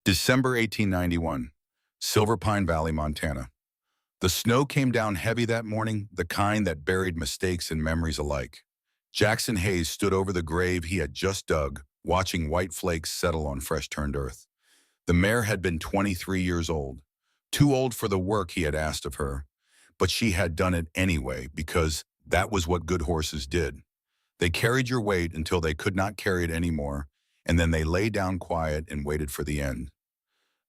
December 1891, Silver Pine Valley, Montana. The snow came down heavy that morning, the kind that buried mistakes and memories alike. Jackson Hayes stood over the grave he had just dug, watching white flakes settle on fresh-turned earth. The mare had been 23 years old, too old for the work he had asked of her, but she had done it anyway because that was what good horses did. They carried your weight until they could not carry it anymore, and then they lay down quiet and waited for the end.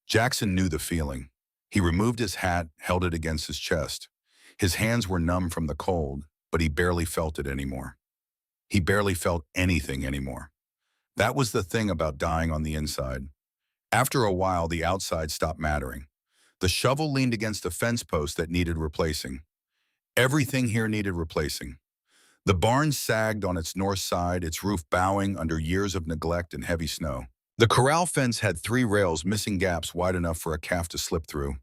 Jackson knew the feeling. He removed his hat, held it against his chest. His hands were numb from the cold, but he barely felt it anymore. He barely felt anything anymore. That was the thing about dying on the inside. After a while, the outside stopped mattering. The shovel leaned against a fence post that needed replacing. Everything here needed replacing. The barn sagged on its north side, its roof bowing under years of neglect and heavy snow. The corral fence had 3 rails missing gaps wide enough for a calf to slip through.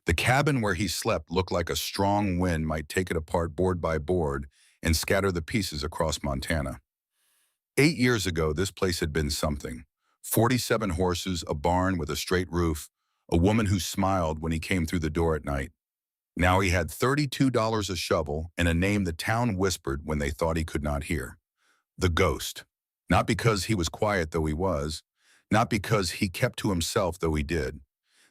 The cabin where he slept looked like a strong wind might take it apart board by board and scatter the pieces across Montana. 8 years ago, this place had been something. 47 horses, a barn with a straight roof, a woman who smiled when he came through the door at night. Now he had $32 a shovel and a name the town whispered when they thought he could not hear. The Ghost. Not because he was quiet, though he was. Not because he kept to himself, though he did.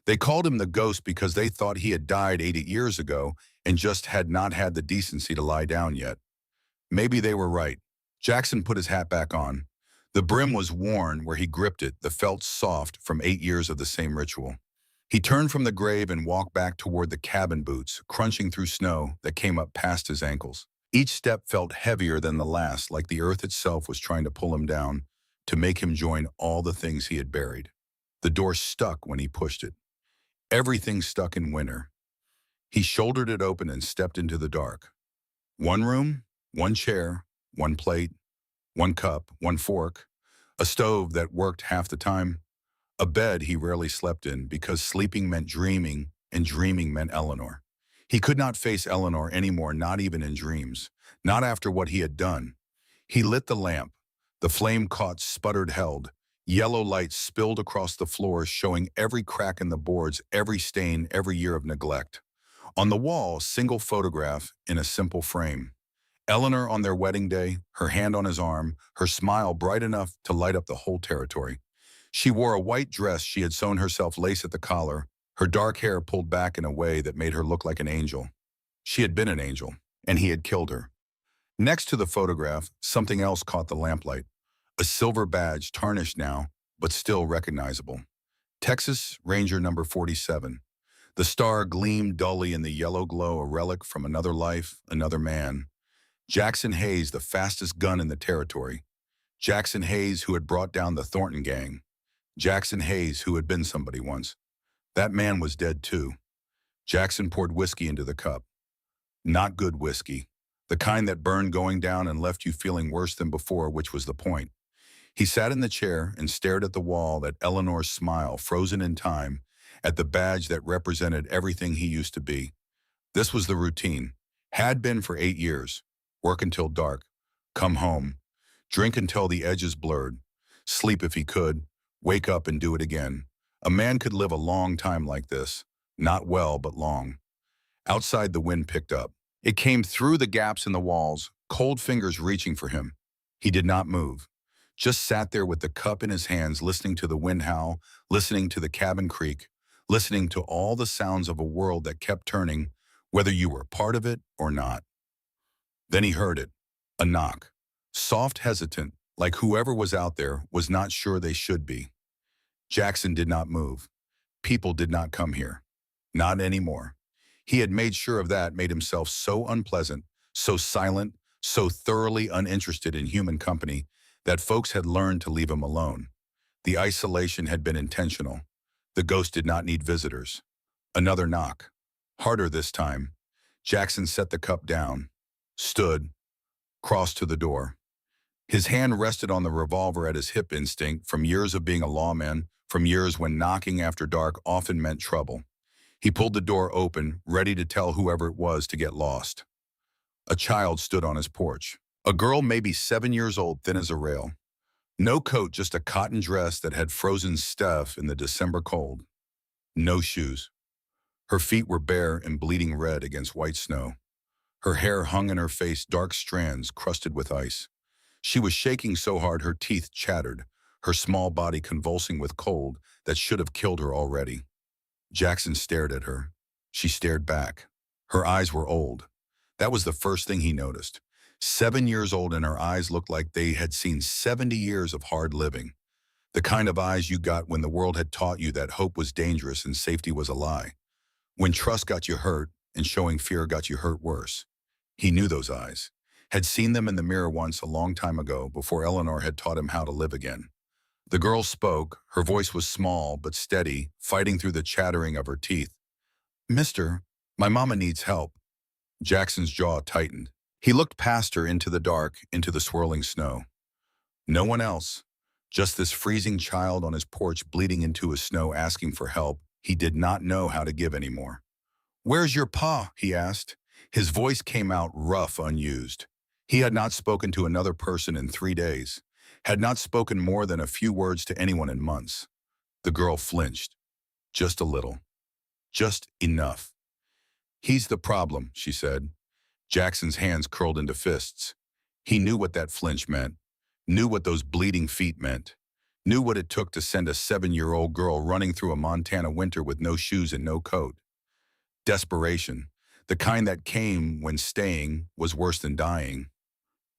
They called him the Ghost because they thought he had died 80 years ago and just had not had the decency to lie down yet. Maybe they were right. Jackson put his hat back on. The brim was worn where he gripped it, the felt soft from 8 years of the same ritual. He turned from the grave and walked back toward the cabin boots, crunching through snow that came up past his ankles. Each step felt heavier than the last, like the earth itself was trying to pull him down, to make him join all the things he had buried. The door stuck when he pushed it. Everything stuck in winter. He shouldered it open and stepped into the dark. One room, one chair, one plate, one cup, one fork, a stove that worked half the time, a bed he rarely slept in because sleeping meant dreaming and dreaming meant Eleanor. He could not face Eleanor anymore, not even in dreams, not after what he had done. He lit the lamp. The flame caught, sputtered, held. Yellow light spilled across the floor, showing every crack in the boards, every stain, every year of neglect. On the wall, single photograph in a simple frame. Eleanor on their wedding day, her hand on his arm, her smile bright enough to light up the whole territory. She wore a white dress she had sewn herself lace at the collar, her dark hair pulled back in a way that made her look like an angel. She had been an angel, and he had killed her. Next to the photograph, something else caught the lamplight. A silver badge, tarnished now, but still recognizable. Texas Ranger number 47. The star gleamed dully in the yellow glow, a relic from another life, another man. Jackson Hayes, the fastest gun in the territory. Jackson Hayes, who had brought down the Thornton gang. Jackson Hayes, who had been somebody once. That man was dead too. Jackson poured whiskey into the cup. Not good whiskey. The kind that burned going down and left you feeling worse than before, which was the point. He sat in the chair and stared at the wall, at Eleanor's smile, frozen in time, at the badge that represented everything he used to be. This was the routine. Had been for 8 years. Work until dark. Come home. Drink until the edges blurred. Sleep if he could. Wake up and do it again. A man could live a long time like this. Not well, but long. Outside, the wind picked up. It came through the gaps in the walls, cold fingers reaching for him. He did not move. Just sat there with the cup in his hands, listening to the wind howl, listening to the cabin creak, listening to all the sounds of a world that kept turning, whether you were part of it or not. Then he heard it. A knock. Soft, hesitant, like whoever was out there was not sure they should be. Jackson did not move. People did not come here. Not anymore. He had made sure of that, made himself so unpleasant, so silent, so thoroughly uninterested in human company that folks had learned to leave him alone. The isolation had been intentional. The ghost did not need visitors. Another knock. Harder this time. Jackson set the cup down, stood, crossed to the door. His hand rested on the revolver at his hip, instinct from years of being a lawman, from years when knocking after dark often meant trouble. He pulled the door open, ready to tell whoever it was to get lost. A child stood on his porch. A girl maybe 7 years old, thin as a rail. No coat, just a cotton dress that had frozen stuff in the December cold. No shoes. Her feet were bare and bleeding red against white snow. Her hair hung in her face, dark strands crusted with ice. She was shaking so hard her teeth chattered, her small body convulsing with cold that should have killed her already. Jackson stared at her. She stared back. Her eyes were old. That was the first thing he noticed. 7 years old, and her eyes looked like they had seen 70 years of hard living. The kind of eyes you got when the world had taught you that hope was dangerous and safety was a lie. When trust got you hurt and showing fear got you hurt worse. He knew those eyes, had seen them in the mirror once a long time ago before Eleanor had taught him how to live again. The girl spoke. Her voice was small but steady, fighting through the chattering of her teeth. "Mister, my mama needs help." Jackson's jaw tightened. He looked past her into the dark, into the swirling snow. No one else. Just this freezing child on his porch bleeding into his snow asking for help he did not know how to give anymore. "Where's your pa?" he asked. His voice came out rough, unused. He had not spoken to another person in 3 days, had not spoken more than a few words to anyone in months. The girl flinched. Just a little. Just enough. "He's the problem," she said. Jackson's hands curled into fists. He knew what that flinch meant, knew what those bleeding feet meant, knew what it took to send a 7-year-old girl running through a Montana winter with no shoes and no coat. Desperation, the kind that came when staying was worse than dying.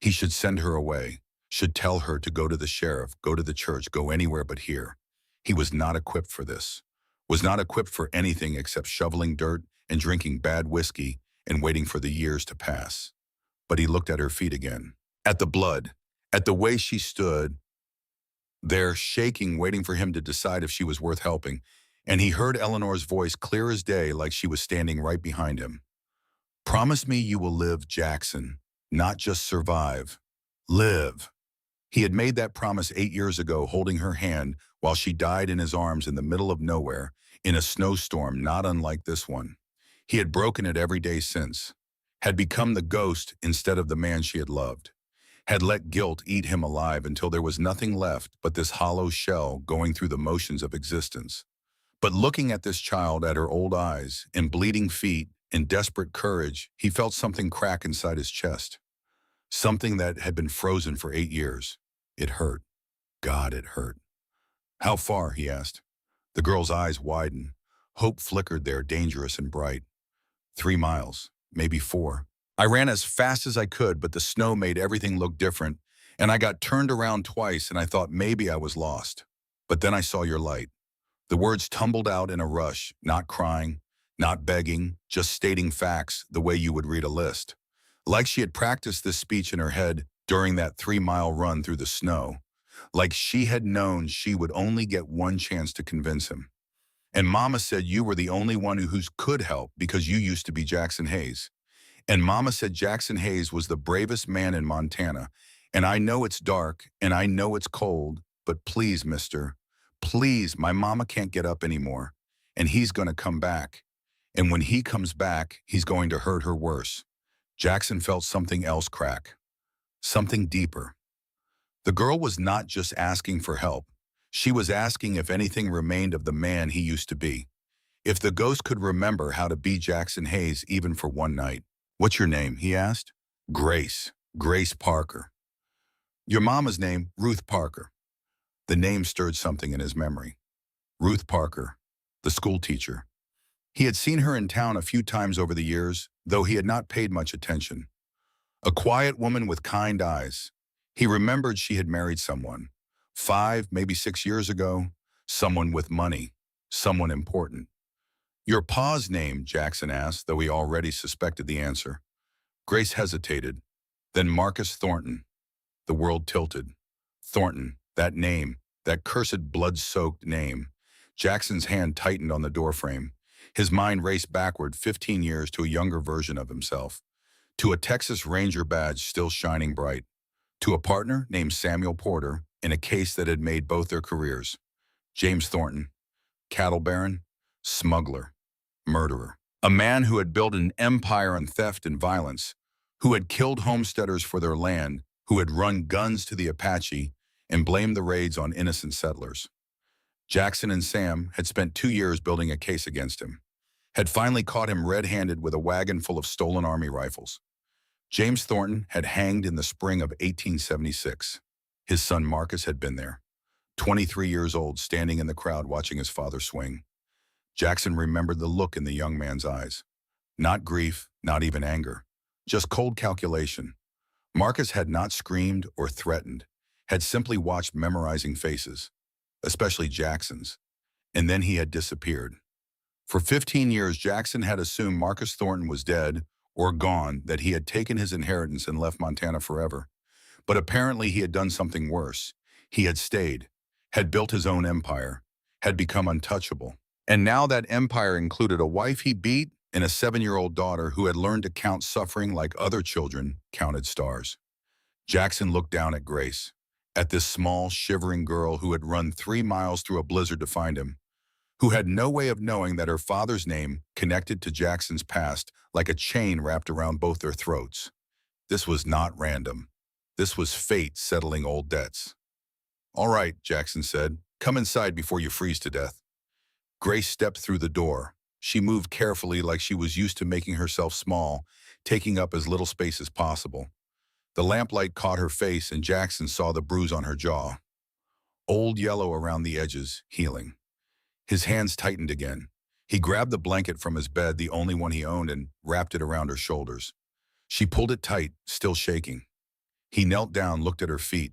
He should send her away, should tell her to go to the sheriff, go to the church, go anywhere but here. He was not equipped for this, was not equipped for anything except shoveling dirt and drinking bad whiskey and waiting for the years to pass. But he looked at her feet again, at the blood, at the way she stood there shaking, waiting for him to decide if she was worth helping, and he heard Eleanor's voice clear as day, like she was standing right behind him. "Promise me you will live, Jackson, not just survive. Live." He had made that promise 8 years ago, holding her hand while she died in his arms in the middle of nowhere, in a snowstorm not unlike this one. He had broken it every day since, had become the ghost instead of the man she had loved, had let guilt eat him alive until there was nothing left but this hollow shell going through the motions of existence. But looking at this child, at her old eyes and bleeding feet and desperate courage, he felt something crack inside his chest. Something that had been frozen for 8 years. It hurt. God, it hurt. "How far?" he asked. The girl's eyes widened. Hope flickered there, dangerous and bright. 3 miles, maybe 4. "I ran as fast as I could, but the snow made everything look different, and I got turned around twice, and I thought maybe I was lost. But then I saw your light." The words tumbled out in a rush, not crying, not begging, just stating facts the way you would read a list. Like she had practiced this speech in her head during that 3-mile run through the snow. Like she had known she would only get one chance to convince him. "And Mama said you were the only one who could help because you used to be Jackson Hayes. And Mama said Jackson Hayes was the bravest man in Montana. And I know it's dark, and I know it's cold, but please, mister, please, my mama can't get up anymore. And he's going to come back. And when he comes back, he's going to hurt her worse." Jackson felt something else crack. Something deeper. The girl was not just asking for help. She was asking if anything remained of the man he used to be. If the ghost could remember how to be Jackson Hayes even for one night. "What's your name?" he asked. "Grace. Grace Parker." "Your mama's name, Ruth Parker." The name stirred something in his memory. Ruth Parker, the school teacher. He had seen her in town a few times over the years, though he had not paid much attention. A quiet woman with kind eyes. He remembered she had married someone. 5, maybe 6 years ago. Someone with money. Someone important. "Your pa's name?" Jackson asked, though he already suspected the answer. Grace hesitated. Then Marcus Thornton. The world tilted. Thornton, that name, that cursed blood-soaked name. Jackson's hand tightened on the doorframe. His mind raced backward 15 years to a younger version of himself. To a Texas Ranger badge still shining bright. To a partner named Samuel Porter in a case that had made both their careers. James Thornton. Cattle baron. Smuggler. Murderer. A man who had built an empire on theft and violence. Who had killed homesteaders for their land. Who had run guns to the Apache and blamed the raids on innocent settlers. Jackson and Sam had spent 2 years building a case against him, had finally caught him red-handed with a wagon full of stolen Army rifles. James Thornton had hanged in the spring of 1876. His son Marcus had been there, 23 years old, standing in the crowd watching his father swing. Jackson remembered the look in the young man's eyes. Not grief, not even anger, just cold calculation. Marcus had not screamed or threatened, had simply watched memorizing faces, especially Jackson's, and then he had disappeared. For 15 years, Jackson had assumed Marcus Thornton was dead or gone, that he had taken his inheritance and left Montana forever. But apparently he had done something worse. He had stayed, had built his own empire, had become untouchable. And now that empire included a wife he beat and a 7-year-old daughter who had learned to count suffering like other children counted stars. Jackson looked down at Grace, at this small, shivering girl who had run 3 miles through a blizzard to find him, who had no way of knowing that her father's name connected to Jackson's past like a chain wrapped around both their throats. This was not random. This was fate settling old debts. "All right," Jackson said, "come inside before you freeze to death." Grace stepped through the door. She moved carefully like she was used to making herself small, taking up as little space as possible. The lamplight caught her face and Jackson saw the bruise on her jaw. Old yellow around the edges, healing. His hands tightened again. He grabbed the blanket from his bed, the only one he owned, and wrapped it around her shoulders. She pulled it tight, still shaking. He knelt down, looked at her feet.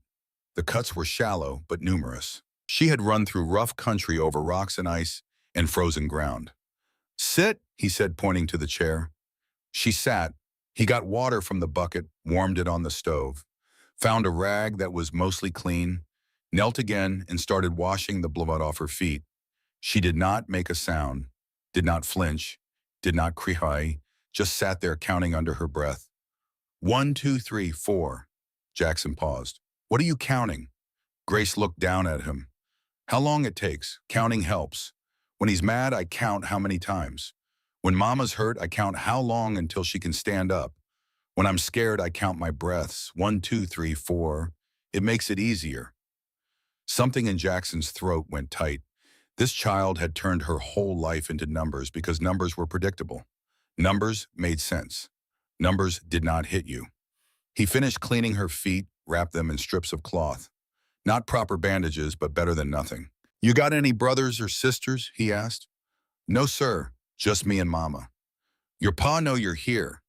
The cuts were shallow, but numerous. She had run through rough country over rocks and ice and frozen ground. "Sit," he said, pointing to the chair. She sat. He got water from the bucket, warmed it on the stove, found a rag that was mostly clean, knelt again and started washing the blood off her feet. She did not make a sound, did not flinch, did not cry, just sat there counting under her breath. 1, 2, 3, 4. Jackson paused. "What are you counting?" Grace looked down at him. "How long it takes. Counting helps. When he's mad, I count how many times. When Mama's hurt, I count how long until she can stand up. When I'm scared, I count my breaths. 1, 2, 3, 4. It makes it easier." Something in Jackson's throat went tight. This child had turned her whole life into numbers because numbers were predictable. Numbers made sense. Numbers did not hit you. He finished cleaning her feet, wrapped them in strips of cloth. Not proper bandages, but better than nothing. "You got any brothers or sisters?" he asked. "No, sir. Just me and Mama." "Your pa know you're here?"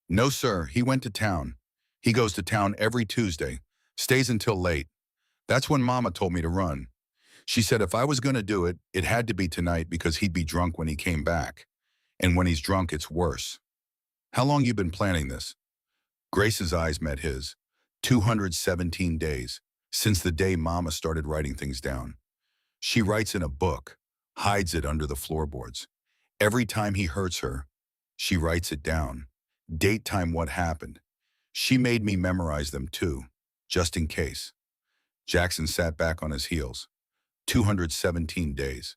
"No, sir. He went to town. He goes to town every Tuesday. Stays until late. That's when Mama told me to run. She said if I was going to do it, it had to be tonight because he'd be drunk when he came back. And when he's drunk, it's worse." "How long you been planning this?" Grace's eyes met his. 217 days, since the day Mama started writing things down. She writes in a book, hides it under the floorboards. Every time he hurts her, she writes it down. Date time, what happened. She made me memorize them too, just in case. Jackson sat back on his heels. 217 days.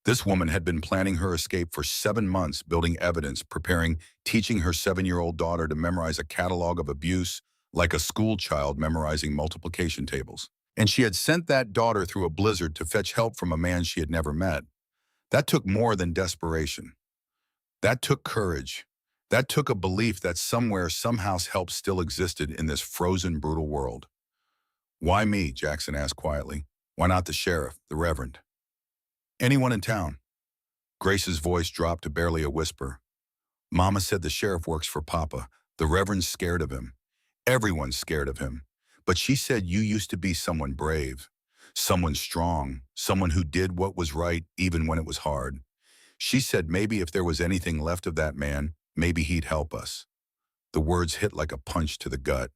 This woman had been planning her escape for 7 months, building evidence, preparing, teaching her 7-year-old daughter to memorize a catalog of abuse like a school child memorizing multiplication tables. And she had sent that daughter through a blizzard to fetch help from a man she had never met. That took more than desperation. That took courage. That took a belief that somewhere, somehow, help still existed in this frozen, brutal world. "Why me?" Jackson asked quietly. "Why not the sheriff, the reverend? Anyone in town?" Grace's voice dropped to barely a whisper. "Mama said the sheriff works for Papa. The reverend's scared of him. Everyone's scared of him. But she said you used to be someone brave, someone strong, someone who did what was right even when it was hard. She said maybe if there was anything left of that man, maybe he'd help us." The words hit like a punch to the gut.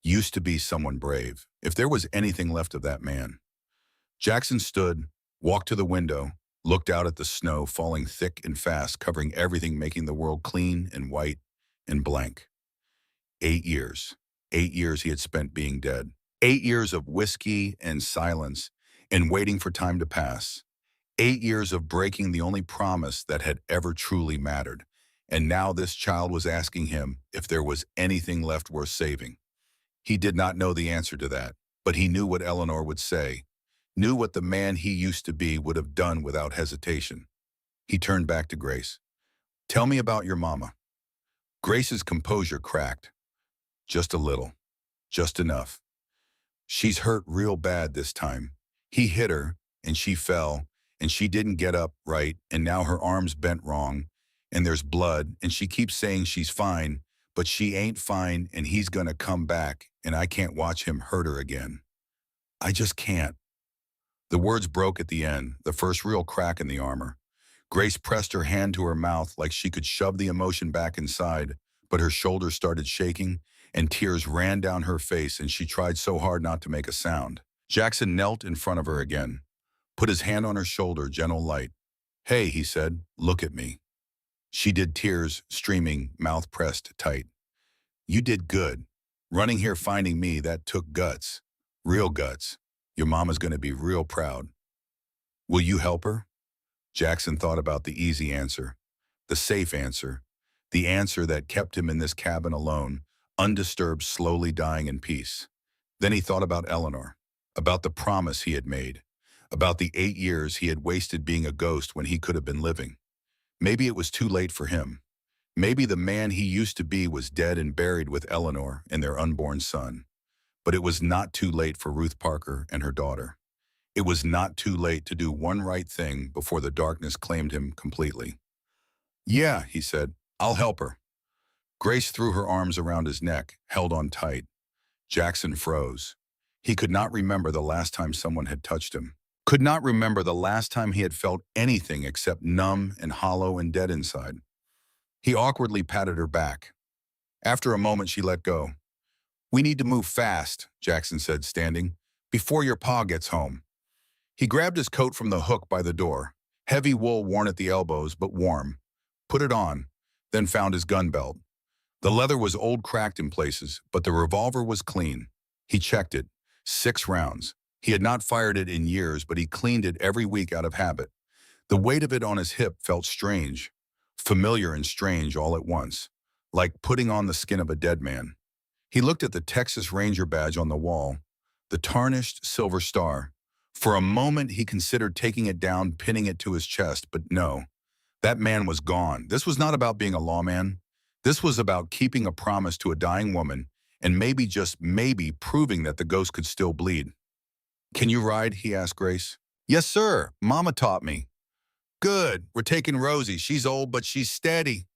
Used to be someone brave. If there was anything left of that man. Jackson stood, walked to the window, looked out at the snow falling thick and fast, covering everything, making the world clean and white and blank. 8 years. 8 years he had spent being dead. 8 years of whiskey and silence and waiting for time to pass. 8 years of breaking the only promise that had ever truly mattered. And now this child was asking him if there was anything left worth saving. He did not know the answer to that, But he knew what Eleanor would say, knew what the man he used to be would have done without hesitation. He turned back to Grace. "Tell me about your mama." Grace's composure cracked. "Just a little. Just enough. She's hurt real bad this time. He hit her, and she fell, and she didn't get up right, and now her arm's bent wrong, and there's blood, and she keeps saying she's fine, but she ain't fine, and he's gonna come back, and I can't watch him hurt her again. I just can't." The words broke at the end, the first real crack in the armor. Grace pressed her hand to her mouth like she could shove the emotion back inside, but her shoulders started shaking, and tears ran down her face, and she tried so hard not to make a sound. Jackson knelt in front of her again, put his hand on her shoulder, gentle light. "Hey," he said, "look at me." She did, tears streaming, mouth pressed tight. "You did good. Running here finding me, that took guts. Real guts. Your mama's gonna be real proud. Will you help her?" Jackson thought about the easy answer, the safe answer, the answer that kept him in this cabin alone, undisturbed, slowly dying in peace. Then he thought about Eleanor, about the promise he had made, about the 8 years he had wasted being a ghost when he could have been living. Maybe it was too late for him. Maybe the man he used to be was dead and buried with Eleanor and their unborn son. But it was not too late for Ruth Parker and her daughter. It was not too late to do one right thing before the darkness claimed him completely. "Yeah," he said, "I'll help her." Grace threw her arms around his neck, held on tight. Jackson froze. He could not remember the last time someone had touched him. Could not remember the last time he had felt anything except numb and hollow and dead inside. He awkwardly patted her back. After a moment, she let go. "We need to move fast," Jackson said, standing, "before your pa gets home." He grabbed his coat from the hook by the door, heavy wool worn at the elbows but warm, put it on, then found his gun belt. The leather was old, cracked in places, but the revolver was clean. He checked it. 6 rounds. He had not fired it in years, but he cleaned it every week out of habit. The weight of it on his hip felt strange, familiar and strange all at once, like putting on the skin of a dead man. He looked at the Texas Ranger badge on the wall, the tarnished silver star. For a moment, he considered taking it down, pinning it to his chest, but no. That man was gone. This was not about being a lawman. This was about keeping a promise to a dying woman and maybe, just maybe, proving that the ghost could still bleed. "Can you ride?" he asked Grace. "Yes, sir. Mama taught me." "Good. We're taking Rosie. She's old, but she's steady."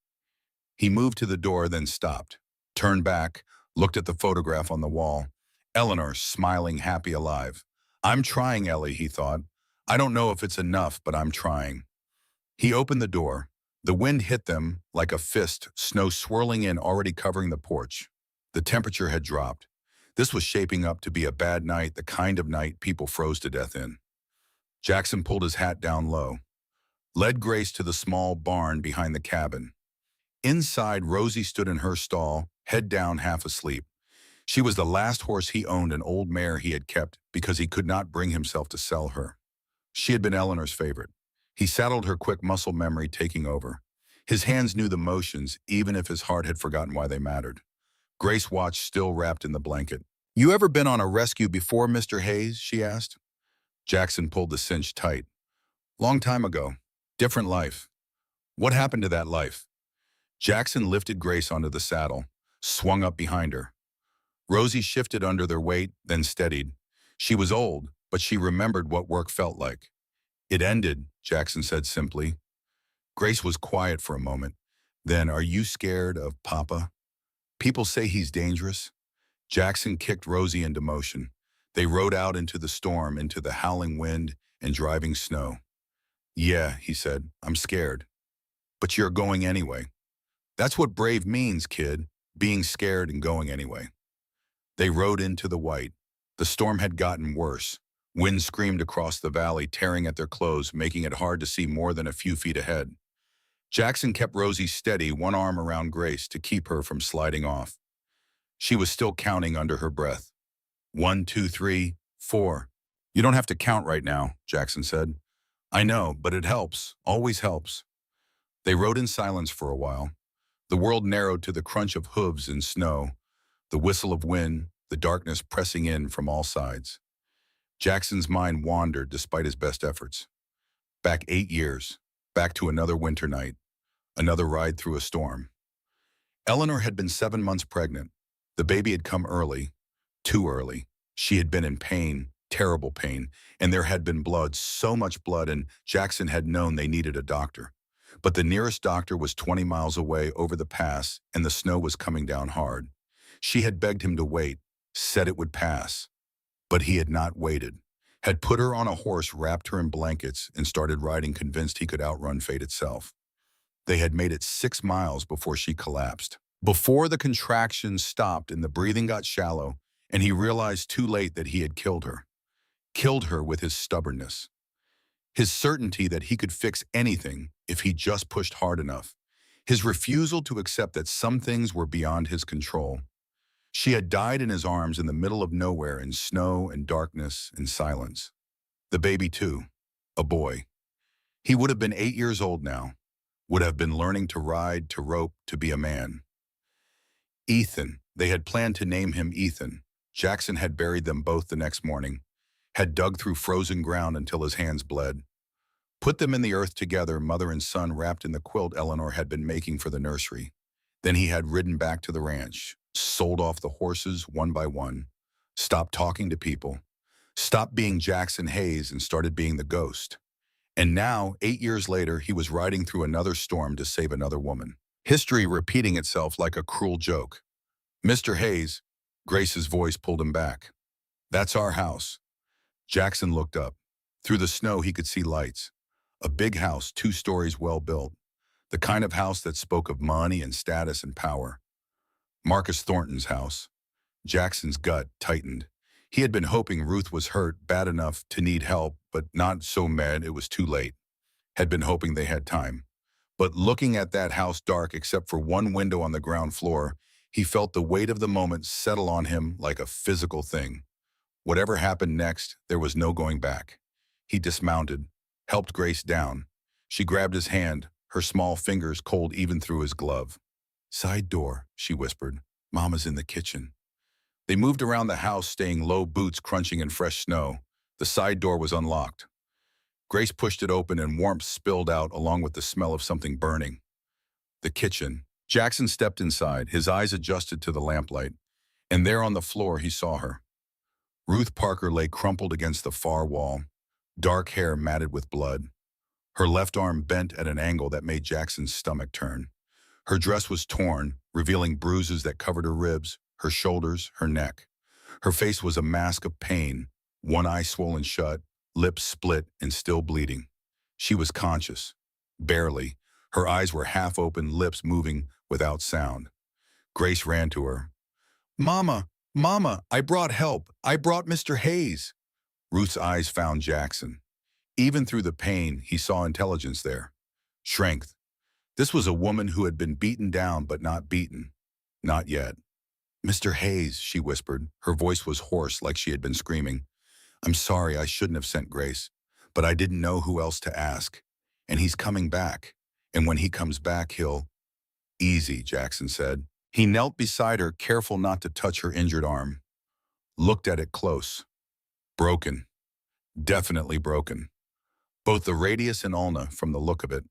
He moved to the door, then stopped, turned back, looked at the photograph on the wall. Eleanor, smiling, happy, alive. "I'm trying, Ellie," he thought. "I don't know if it's enough, but I'm trying." He opened the door. The wind hit them like a fist, snow swirling in, already covering the porch. The temperature had dropped. This was shaping up to be a bad night, the kind of night people froze to death in. Jackson pulled his hat down low, led Grace to the small barn behind the cabin. Inside, Rosie stood in her stall, head down, half asleep. She was the last horse he owned, an old mare he had kept because he could not bring himself to sell her. She had been Eleanor's favorite. He saddled her, quick muscle memory taking over. His hands knew the motions, even if his heart had forgotten why they mattered. Grace watched, still wrapped in the blanket. "You ever been on a rescue before, Mr. Hayes?" she asked. Jackson pulled the cinch tight. "Long time ago. Different life." "What happened to that life?" Jackson lifted Grace onto the saddle, swung up behind her. Rosie shifted under their weight, then steadied. She was old, but she remembered what work felt like. "It ended," Jackson said simply. Grace was quiet for a moment. Then, "Are you scared of Papa? People say he's dangerous." Jackson kicked Rosie into motion. They rode out into the storm, into the howling wind and driving snow. "Yeah," he said, "I'm scared. But you're going anyway. That's what brave means, kid, being scared and going anyway." They rode into the white. The storm had gotten worse. Wind screamed across the valley, tearing at their clothes, making it hard to see more than a few feet ahead. Jackson kept Rosie steady, one arm around Grace to keep her from sliding off. She was still counting under her breath. 1, 2, 3, 4. "You don't have to count right now," Jackson said. "I know, but it helps, always helps." They rode in silence for a while. The world narrowed to the crunch of hooves in snow, the whistle of wind, the darkness pressing in from all sides. Jackson's mind wandered despite his best efforts. Back 8 years, back to another winter night, another ride through a storm. Eleanor had been 7 months pregnant. The baby had come early, too early. She had been in pain, terrible pain, and there had been blood, so much blood, and Jackson had known they needed a doctor. But the nearest doctor was 20 miles away over the pass, and the snow was coming down hard. She had begged him to wait, said it would pass. But he had not waited, had put her on a horse, wrapped her in blankets, and started riding, convinced he could outrun fate itself. They had made it 6 miles before she collapsed. Before the contractions stopped and the breathing got shallow, and he realized too late that he had killed her. Killed her with his stubbornness. His certainty that he could fix anything if he just pushed hard enough. His refusal to accept that some things were beyond his control. She had died in his arms in the middle of nowhere, in snow and darkness and silence. The baby too, a boy. He would have been 8 years old now, would have been learning to ride, to rope, to be a man. Ethan, they had planned to name him Ethan. Jackson had buried them both the next morning, had dug through frozen ground until his hands bled. Put them in the earth together, mother and son wrapped in the quilt Eleanor had been making for the nursery. Then he had ridden back to the ranch, sold off the horses one by one, stopped talking to people, stopped being Jackson Hayes and started being the ghost. And now, 8 years later, he was riding through another storm to save another woman. History repeating itself like a cruel joke. Mr. Hayes, Grace's voice pulled him back. That's our house. Jackson looked up. Through the snow, he could see lights. A big house, 2 stories well built. The kind of house that spoke of money and status and power. Marcus Thornton's house. Jackson's gut tightened. He had been hoping Ruth was hurt bad enough to need help, but not so mad it was too late. Had been hoping they had time. But looking at that house dark except for one window on the ground floor, he felt the weight of the moment settle on him like a physical thing. Whatever happened next, there was no going back. He dismounted, helped Grace down. She grabbed his hand, her small fingers cold even through his glove. Side door, she whispered. Mama's in the kitchen. They moved around the house, staying low, boots crunching in fresh snow. The side door was unlocked. Grace pushed it open and warmth spilled out along with the smell of something burning. The kitchen. Jackson stepped inside, his eyes adjusted to the lamplight, and there on the floor he saw her. Ruth Parker lay crumpled against the far wall, dark hair matted with blood. Her left arm bent at an angle that made Jackson's stomach turn. Her dress was torn, revealing bruises that covered her ribs, her shoulders, her neck. Her face was a mask of pain, one eye swollen shut, lips split and still bleeding. She was conscious, barely. Her eyes were half open, lips moving without sound. Grace ran to her. Mama, Mama, I brought help. I brought Mr. Hayes. Ruth's eyes found Jackson. Even through the pain, he saw intelligence there. Strength. This was a woman who had been beaten down but not beaten. Not yet. Mr. Hayes, she whispered. Her voice was hoarse like she had been screaming. I'm sorry, I shouldn't have sent Grace, but I didn't know who else to ask. And he's coming back. And when he comes back, he'll... Easy, Jackson said. He knelt beside her, careful not to touch her injured arm. Looked at it close. Broken. Definitely broken. Both the radius and ulna, from the look of it.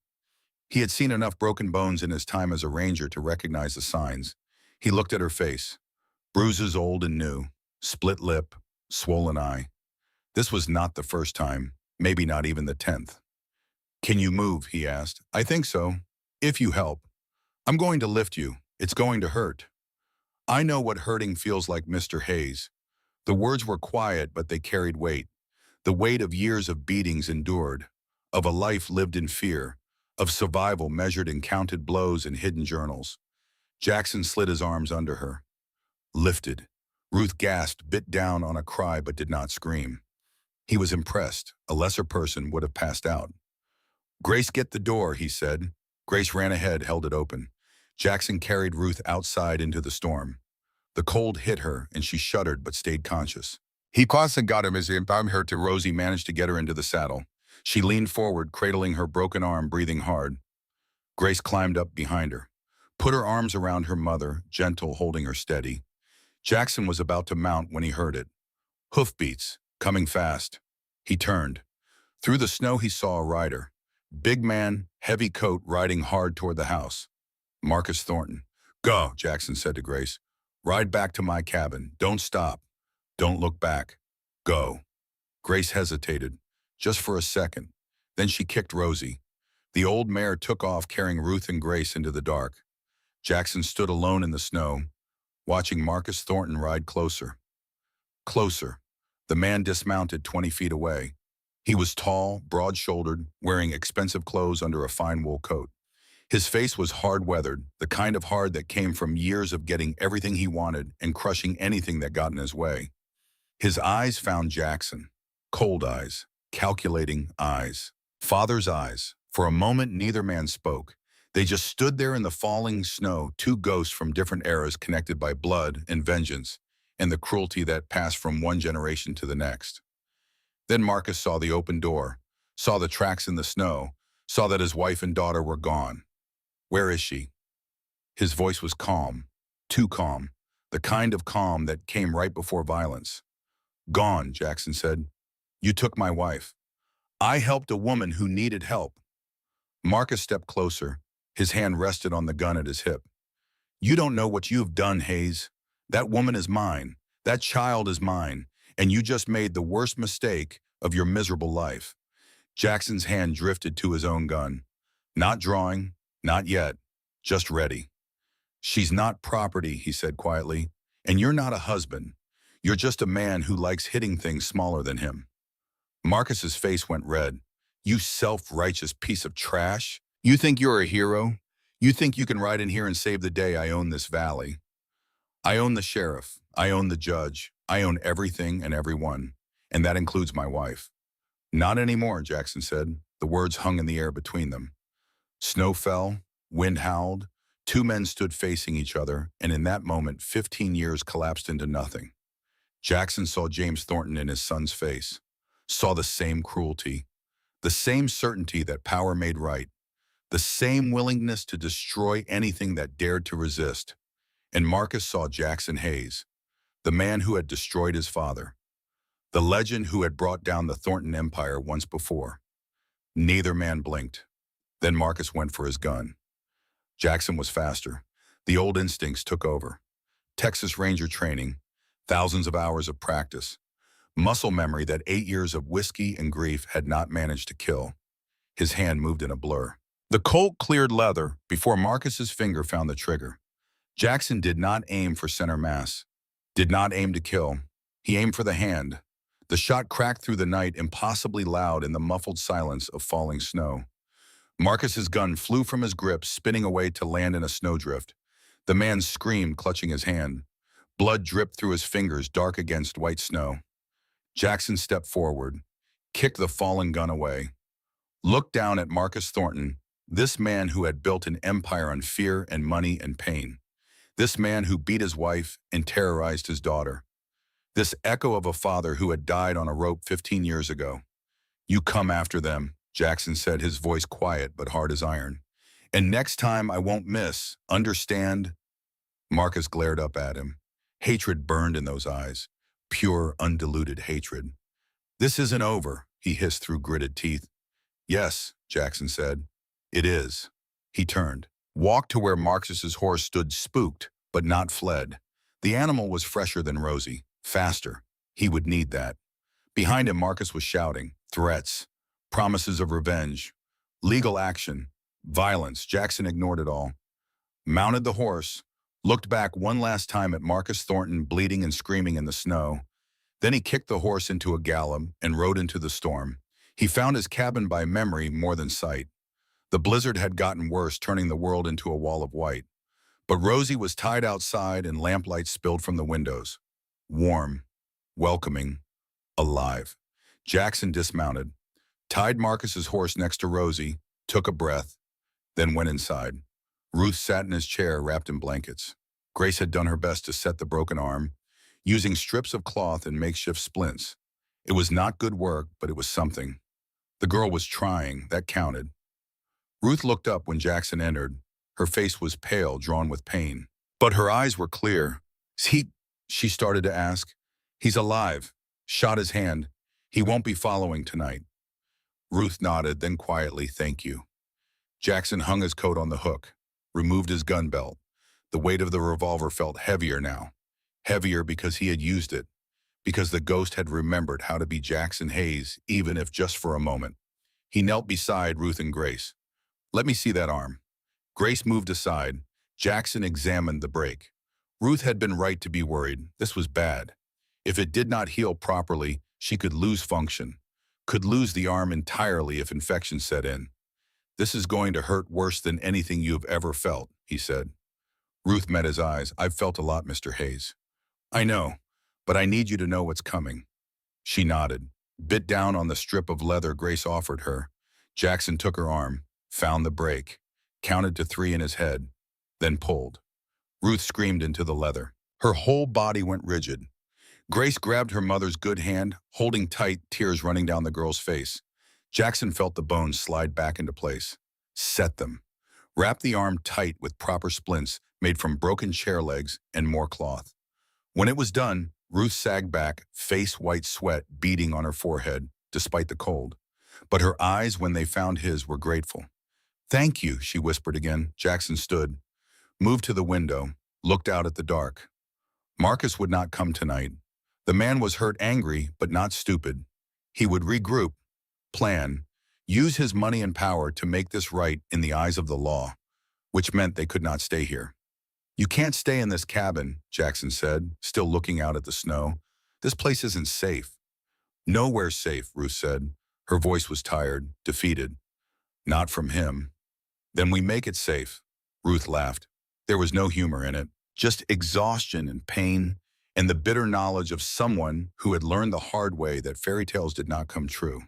He had seen enough broken bones in his time as a ranger to recognize the signs. He looked at her face. Bruises old and new. Split lip. Swollen eye. This was not the first time, maybe not even the 10th. Can you move, he asked. I think so, if you help. I'm going to lift you. It's going to hurt. I know what hurting feels like, Mr. Hayes. The words were quiet, but they carried weight. The weight of years of beatings endured, of a life lived in fear, of survival measured in counted blows and hidden journals. Jackson slid his arms under her. Lifted. Ruth gasped, bit down on a cry, but did not scream. He was impressed. A lesser person would have passed out. Grace, get the door, he said. Grace ran ahead, held it open. Jackson carried Ruth outside into the storm. The cold hit her, and she shuddered but stayed conscious. He paused and got him as he bound her to Rosie, managed to get her into the saddle. She leaned forward, cradling her broken arm, breathing hard. Grace climbed up behind her, put her arms around her mother, gentle, holding her steady. Jackson was about to mount when he heard it. Hoofbeats, coming fast. He turned. Through the snow he saw a rider. Big man, heavy coat, riding hard toward the house. Marcus Thornton. Go, Jackson said to Grace. Ride back to my cabin. Don't stop. Don't look back. Go. Grace hesitated, just for a second. Then she kicked Rosie. The old mare took off, carrying Ruth and Grace into the dark. Jackson stood alone in the snow, watching Marcus Thornton ride closer. Closer. The man dismounted 20 feet away. He was tall, broad-shouldered, wearing expensive clothes under a fine wool coat. His face was hard-weathered, the kind of hard that came from years of getting everything he wanted and crushing anything that got in his way. His eyes found Jackson. Cold eyes, calculating eyes. Father's eyes. For a moment, neither man spoke. They just stood there in the falling snow, two ghosts from different eras connected by blood and vengeance, and the cruelty that passed from one generation to the next. Then Marcus saw the open door, saw the tracks in the snow, saw that his wife and daughter were gone. Where is she? His voice was calm, too calm, the kind of calm that came right before violence. Gone, Jackson said. You took my wife. I helped a woman who needed help. Marcus stepped closer. His hand rested on the gun at his hip. You don't know what you've done, Hayes. That woman is mine. That child is mine. And you just made the worst mistake of your miserable life. Jackson's hand drifted to his own gun. Not drawing, not yet, just ready. She's not property, he said quietly. And you're not a husband. You're just a man who likes hitting things smaller than him. Marcus's face went red. You self-righteous piece of trash. You think you're a hero? You think you can ride in here and save the day? I own this valley. I own the sheriff. I own the judge. I own everything and everyone. And that includes my wife. Not anymore, Jackson said. The words hung in the air between them. Snow fell, wind howled. Two men stood facing each other, and in that moment, 15 years collapsed into nothing. Jackson saw James Thornton in his son's face, saw the same cruelty, the same certainty that power made right, the same willingness to destroy anything that dared to resist. And Marcus saw Jackson Hayes, the man who had destroyed his father, the legend who had brought down the Thornton Empire once before. Neither man blinked. Then Marcus went for his gun. Jackson was faster. The old instincts took over. Texas Ranger training, thousands of hours of practice, muscle memory that 8 years of whiskey and grief had not managed to kill. His hand moved in a blur. The Colt cleared leather before Marcus's finger found the trigger. Jackson did not aim for center mass, did not aim to kill. He aimed for the hand. The shot cracked through the night, impossibly loud in the muffled silence of falling snow. Marcus's gun flew from his grip, spinning away to land in a snowdrift. The man screamed, clutching his hand. Blood dripped through his fingers, dark against white snow. Jackson stepped forward, kicked the fallen gun away, looked down at Marcus Thornton, this man who had built an empire on fear and money and pain. This man who beat his wife and terrorized his daughter. This echo of a father who had died on a rope 15 years ago. You come after them, Jackson said, his voice quiet but hard as iron. And next time I won't miss, understand? Marcus glared up at him. Hatred burned in those eyes, pure, undiluted hatred. This isn't over, he hissed through gritted teeth. Yes, Jackson said. It is. He turned, walked to where Marcus's horse stood, spooked, but not fled. The animal was fresher than Rosie, faster. He would need that. Behind him, Marcus was shouting, threats, promises of revenge, legal action, violence. Jackson ignored it all. Mounted the horse, looked back one last time at Marcus Thornton bleeding and screaming in the snow. Then he kicked the horse into a gallop and rode into the storm. He found his cabin by memory more than sight. The blizzard had gotten worse, turning the world into a wall of white. But Rosie was tied outside and lamplight spilled from the windows. Warm, welcoming, alive. Jackson dismounted, tied Marcus's horse next to Rosie, took a breath, then went inside. Ruth sat in his chair, wrapped in blankets. Grace had done her best to set the broken arm, using strips of cloth and makeshift splints. It was not good work, but it was something. The girl was trying, that counted. Ruth looked up when Jackson entered. Her face was pale, drawn with pain. But her eyes were clear. She started to ask. He's alive. Shot his hand. He won't be following tonight. Ruth nodded, then quietly, thank you. Jackson hung his coat on the hook, removed his gun belt. The weight of the revolver felt heavier now. Heavier because he had used it, because the ghost had remembered how to be Jackson Hayes, even if just for a moment. He knelt beside Ruth and Grace. Let me see that arm. Grace moved aside. Jackson examined the break. Ruth had been right to be worried. This was bad. If it did not heal properly, she could lose function, could lose the arm entirely if infection set in. This is going to hurt worse than anything you have ever felt, he said. Ruth met his eyes. I've felt a lot, Mr. Hayes. I know, but I need you to know what's coming. She nodded, bit down on the strip of leather Grace offered her. Jackson took her arm, found the break, counted to 3 in his head, then pulled. Ruth screamed into the leather. Her whole body went rigid. Grace grabbed her mother's good hand, holding tight, tears running down the girl's face. Jackson felt the bones slide back into place. Set them. Wrap the arm tight with proper splints made from broken chair legs and more cloth. When it was done, Ruth sagged back, face-white sweat beading on her forehead, despite the cold. But her eyes, when they found his, were grateful. Thank you, she whispered again. Jackson stood, moved to the window, looked out at the dark. Marcus would not come tonight. The man was hurt, angry, but not stupid. He would regroup, plan, use his money and power to make this right in the eyes of the law, which meant they could not stay here. You can't stay in this cabin, Jackson said, still looking out at the snow. This place isn't safe. Nowhere's safe, Ruth said. Her voice was tired, defeated. Not from him. Then we make it safe. Ruth laughed. There was no humor in it, just exhaustion and pain, and the bitter knowledge of someone who had learned the hard way that fairy tales did not come true.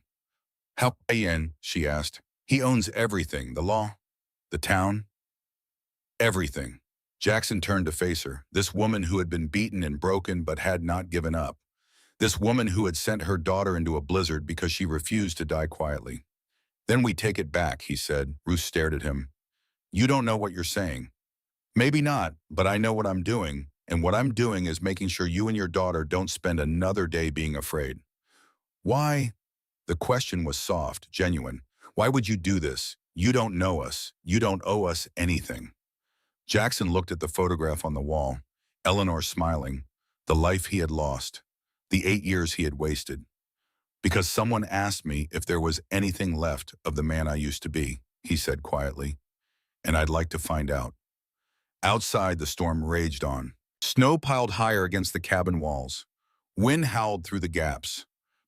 How in? She asked. He owns everything, the law, the town, everything. Jackson turned to face her, this woman who had been beaten and broken but had not given up. This woman who had sent her daughter into a blizzard because she refused to die quietly. Then we take it back, he said. Ruth stared at him. You don't know what you're saying. Maybe not, but I know what I'm doing, and what I'm doing is making sure you and your daughter don't spend another day being afraid. Why? The question was soft, genuine. Why would you do this? You don't know us. You don't owe us anything. Jackson looked at the photograph on the wall, Eleanor smiling, the life he had lost, the 8 years he had wasted. Because someone asked me if there was anything left of the man I used to be, he said quietly, and I'd like to find out. Outside, the storm raged on. Snow piled higher against the cabin walls. Wind howled through the gaps.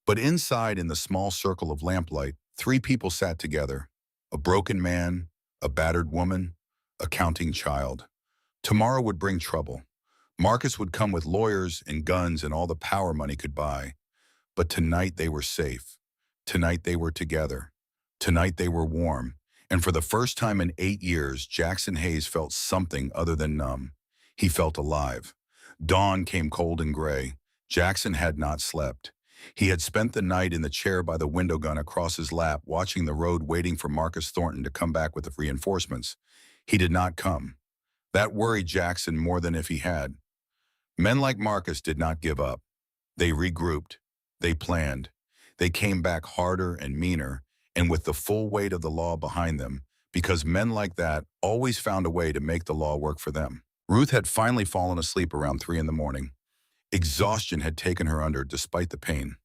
But inside, in the small circle of lamplight, 3 people sat together. A broken man, a battered woman, a counting child. Tomorrow would bring trouble. Marcus would come with lawyers and guns and all the power money could buy. But tonight they were safe. Tonight they were together. Tonight they were warm. And for the first time in 8 years, Jackson Hayes felt something other than numb. He felt alive. Dawn came cold and gray. Jackson had not slept. He had spent the night in the chair by the window gun across his lap, watching the road, waiting for Marcus Thornton to come back with the reinforcements. He did not come. That worried Jackson more than if he had. Men like Marcus did not give up. They regrouped. They planned. They came back harder and meaner, and with the full weight of the law behind them, because men like that always found a way to make the law work for them. Ruth had finally fallen asleep around 3 in the morning. Exhaustion had taken her under despite the pain.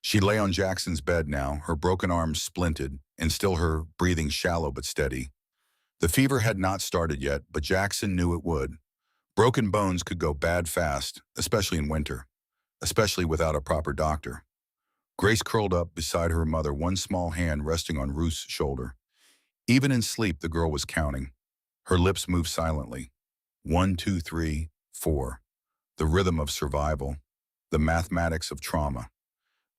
She lay on Jackson's bed now, her broken arms splinted, and still her breathing shallow but steady. The fever had not started yet, but Jackson knew it would. Broken bones could go bad fast, especially in winter, especially without a proper doctor. Grace curled up beside her mother, one small hand resting on Ruth's shoulder. Even in sleep, the girl was counting. Her lips moved silently. 1, 2, 3, 4. The rhythm of survival, the mathematics of trauma.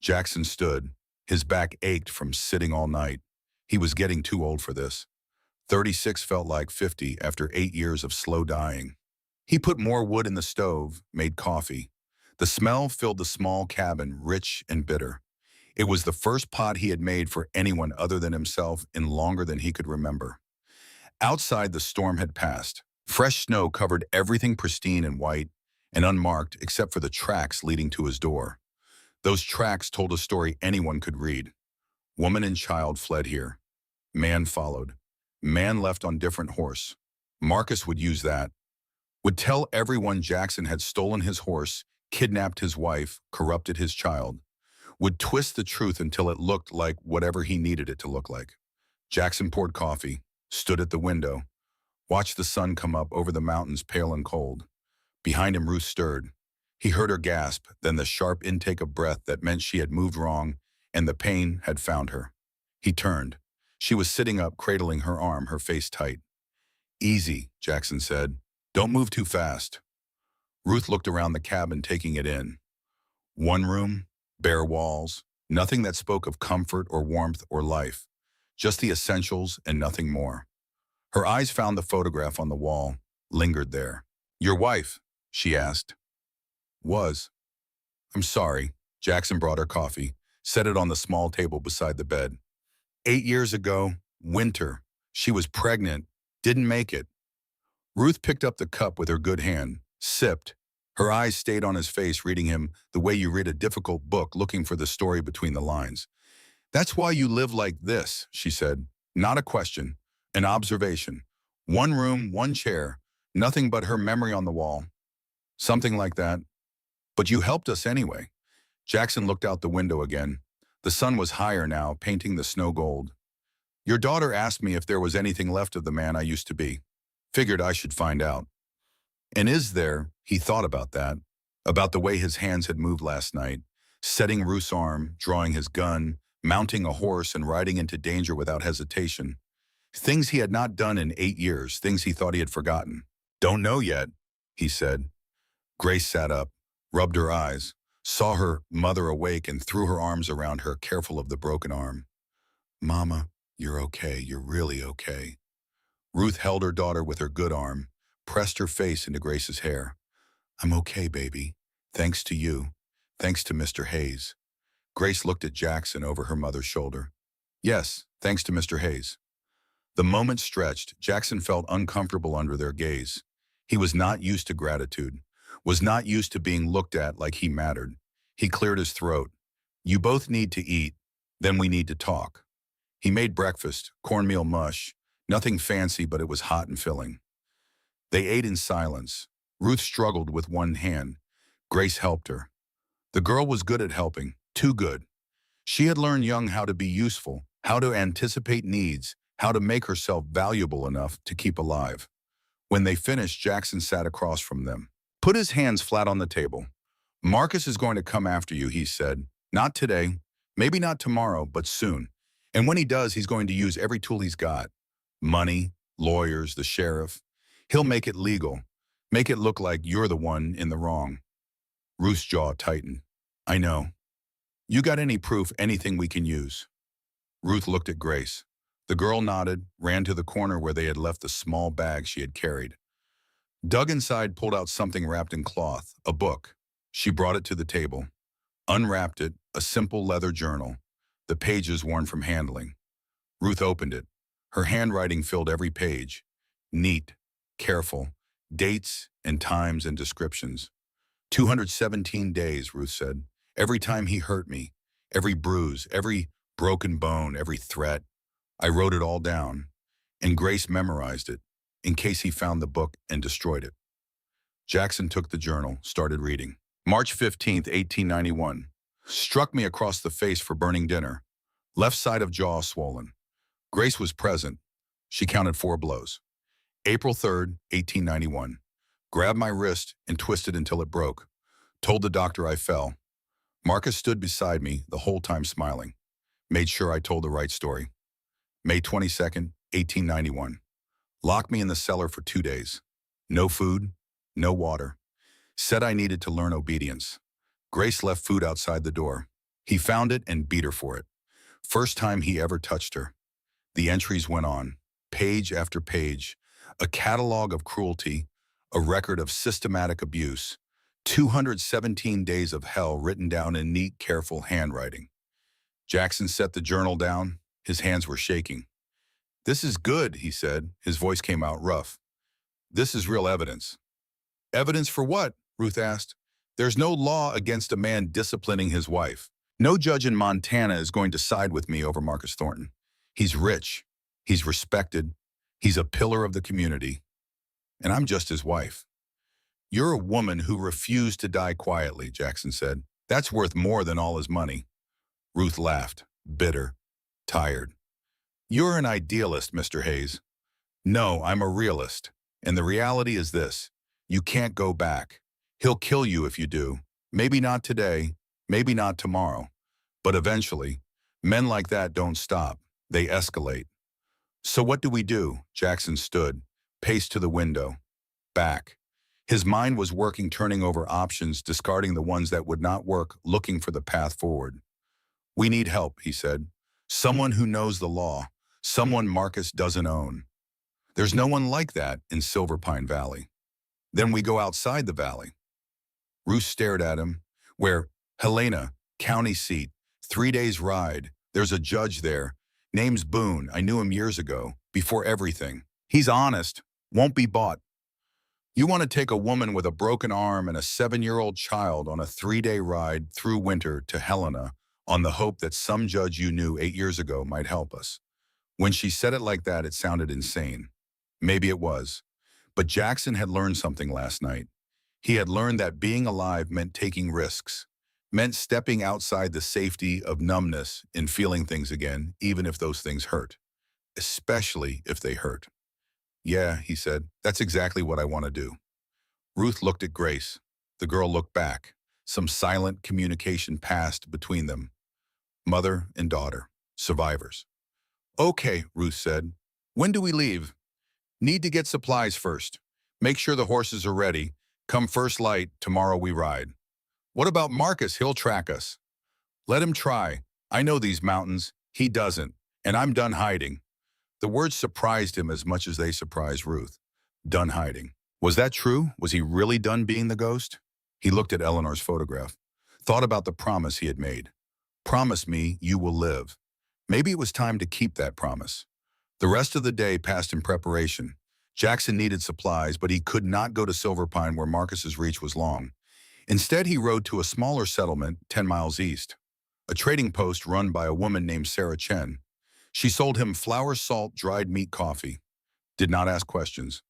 Jackson stood. His back ached from sitting all night. He was getting too old for this. 36 felt like 50 after 8 years of slow dying. He put more wood in the stove, made coffee. The smell filled the small cabin, rich and bitter. It was the first pot he had made for anyone other than himself in longer than he could remember. Outside, the storm had passed. Fresh snow covered everything pristine and white, and unmarked except for the tracks leading to his door. Those tracks told a story anyone could read. Woman and child fled here. Man followed. Man left on different horse. Marcus would use that. Would tell everyone Jackson had stolen his horse, kidnapped his wife, corrupted his child. Would twist the truth until it looked like whatever he needed it to look like. Jackson poured coffee, stood at the window, watched the sun come up over the mountains pale and cold. Behind him, Ruth stirred. He heard her gasp, then the sharp intake of breath that meant she had moved wrong and the pain had found her. He turned. She was sitting up, cradling her arm, her face tight. "Easy," Jackson said. "Don't move too fast." Ruth looked around the cabin, taking it in. One room, bare walls, nothing that spoke of comfort or warmth or life, just the essentials and nothing more. Her eyes found the photograph on the wall, lingered there. "Your wife?" she asked. "Was." "I'm sorry." Jackson brought her coffee, set it on the small table beside the bed. 8 years ago, winter, she was pregnant, didn't make it. Ruth picked up the cup with her good hand, sipped. Her eyes stayed on his face, reading him the way you read a difficult book, looking for the story between the lines. "That's why you live like this," she said. Not a question, an observation. One room, one chair, nothing but her memory on the wall. Something like that. "But you helped us anyway." Jackson looked out the window again. The sun was higher now, painting the snow gold. "Your daughter asked me if there was anything left of the man I used to be. Figured I should find out." And is there, he thought about that, about the way his hands had moved last night, setting Ruth's arm, drawing his gun, mounting a horse and riding into danger without hesitation. Things he had not done in 8 years, things he thought he had forgotten. "Don't know yet," he said. Grace sat up, rubbed her eyes, saw her mother awake and threw her arms around her, careful of the broken arm. "Mama, you're okay, you're really okay." Ruth held her daughter with her good arm, pressed her face into Grace's hair. "I'm okay, baby. Thanks to you. Thanks to Mr. Hayes." Grace looked at Jackson over her mother's shoulder. "Yes, thanks to Mr. Hayes." The moment stretched. Jackson felt uncomfortable under their gaze. He was not used to gratitude, was not used to being looked at like he mattered. He cleared his throat. "You both need to eat, then we need to talk." He made breakfast, cornmeal mush, nothing fancy, but it was hot and filling. They ate in silence. Ruth struggled with one hand. Grace helped her. The girl was good at helping, too good. She had learned young how to be useful, how to anticipate needs, how to make herself valuable enough to keep alive. When they finished, Jackson sat across from them. Put his hands flat on the table. "Marcus is going to come after you," he said. "Not today, maybe not tomorrow, but soon. And when he does, he's going to use every tool he's got. Money, lawyers, the sheriff. He'll make it legal. Make it look like you're the one in the wrong." Ruth's jaw tightened. "I know. You got any proof, anything we can use?" Ruth looked at Grace. The girl nodded, ran to the corner where they had left the small bag she had carried. Dug inside, pulled out something wrapped in cloth, a book. She brought it to the table. Unwrapped it, a simple leather journal, the pages worn from handling. Ruth opened it. Her handwriting filled every page. Neat, careful, dates and times and descriptions. 217 days, Ruth said. Every time he hurt me, every bruise, every broken bone, every threat. I wrote it all down, and Grace memorized it, in case he found the book and destroyed it. Jackson took the journal, started reading. March 15th, 1891. Struck me across the face for burning dinner. Left side of jaw swollen. Grace was present. She counted 4 blows. April 3rd, 1891. Grabbed my wrist and twisted until it broke. Told the doctor I fell. Marcus stood beside me the whole time smiling. Made sure I told the right story. May 22nd, 1891. Locked me in the cellar for 2 days. No food, no water. Said I needed to learn obedience. Grace left food outside the door. He found it and beat her for it. First time he ever touched her. The entries went on, page after page, a catalog of cruelty, a record of systematic abuse, 217 days of hell written down in neat, careful handwriting. Jackson set the journal down. His hands were shaking. "This is good," he said. His voice came out rough. "This is real evidence." "Evidence for what?" Ruth asked. There's no law against a man disciplining his wife. No judge in Montana is going to side with me over Marcus Thornton. He's rich. He's respected. He's a pillar of the community. And I'm just his wife. You're a woman who refused to die quietly, Jackson said. That's worth more than all his money. Ruth laughed, bitter, tired. You're an idealist, Mr. Hayes. No, I'm a realist. And the reality is this. You can't go back. He'll kill you if you do. Maybe not today, maybe not tomorrow. But eventually, men like that don't stop. They escalate. So what do we do? Jackson stood, paced to the window, back. His mind was working, turning over options, discarding the ones that would not work, looking for the path forward. We need help, he said. Someone who knows the law. Someone Marcus doesn't own. There's no one like that in Silver Pine Valley. Then we go outside the valley. Ruth stared at him. Where? Helena, county seat, 3 days ride. There's a judge there. Name's Boone. I knew him years ago, before everything. He's honest, won't be bought. You want to take a woman with a broken arm and a 7-year-old child on a 3-day ride through winter to Helena on the hope that some judge you knew 8 years ago might help us. When she said it like that, it sounded insane. Maybe it was. But Jackson had learned something last night. He had learned that being alive meant taking risks, meant stepping outside the safety of numbness and feeling things again, even if those things hurt, especially if they hurt. Yeah, he said, that's exactly what I want to do. Ruth looked at Grace. The girl looked back. Some silent communication passed between them. Mother and daughter, survivors. Okay, Ruth said. When do we leave? Need to get supplies first. Make sure the horses are ready. Come first light, tomorrow we ride. What about Marcus? He'll track us. Let him try. I know these mountains. He doesn't. And I'm done hiding. The words surprised him as much as they surprised Ruth. Done hiding. Was that true? Was he really done being the ghost? He looked at Eleanor's photograph, thought about the promise he had made. Promise me you will live. Maybe it was time to keep that promise. The rest of the day passed in preparation. Jackson needed supplies, but he could not go to Silver Pine where Marcus's reach was long. Instead, he rode to a smaller settlement 10 miles east, a trading post run by a woman named Sarah Chen. She sold him flour, salt, dried meat, coffee. Did not ask questions.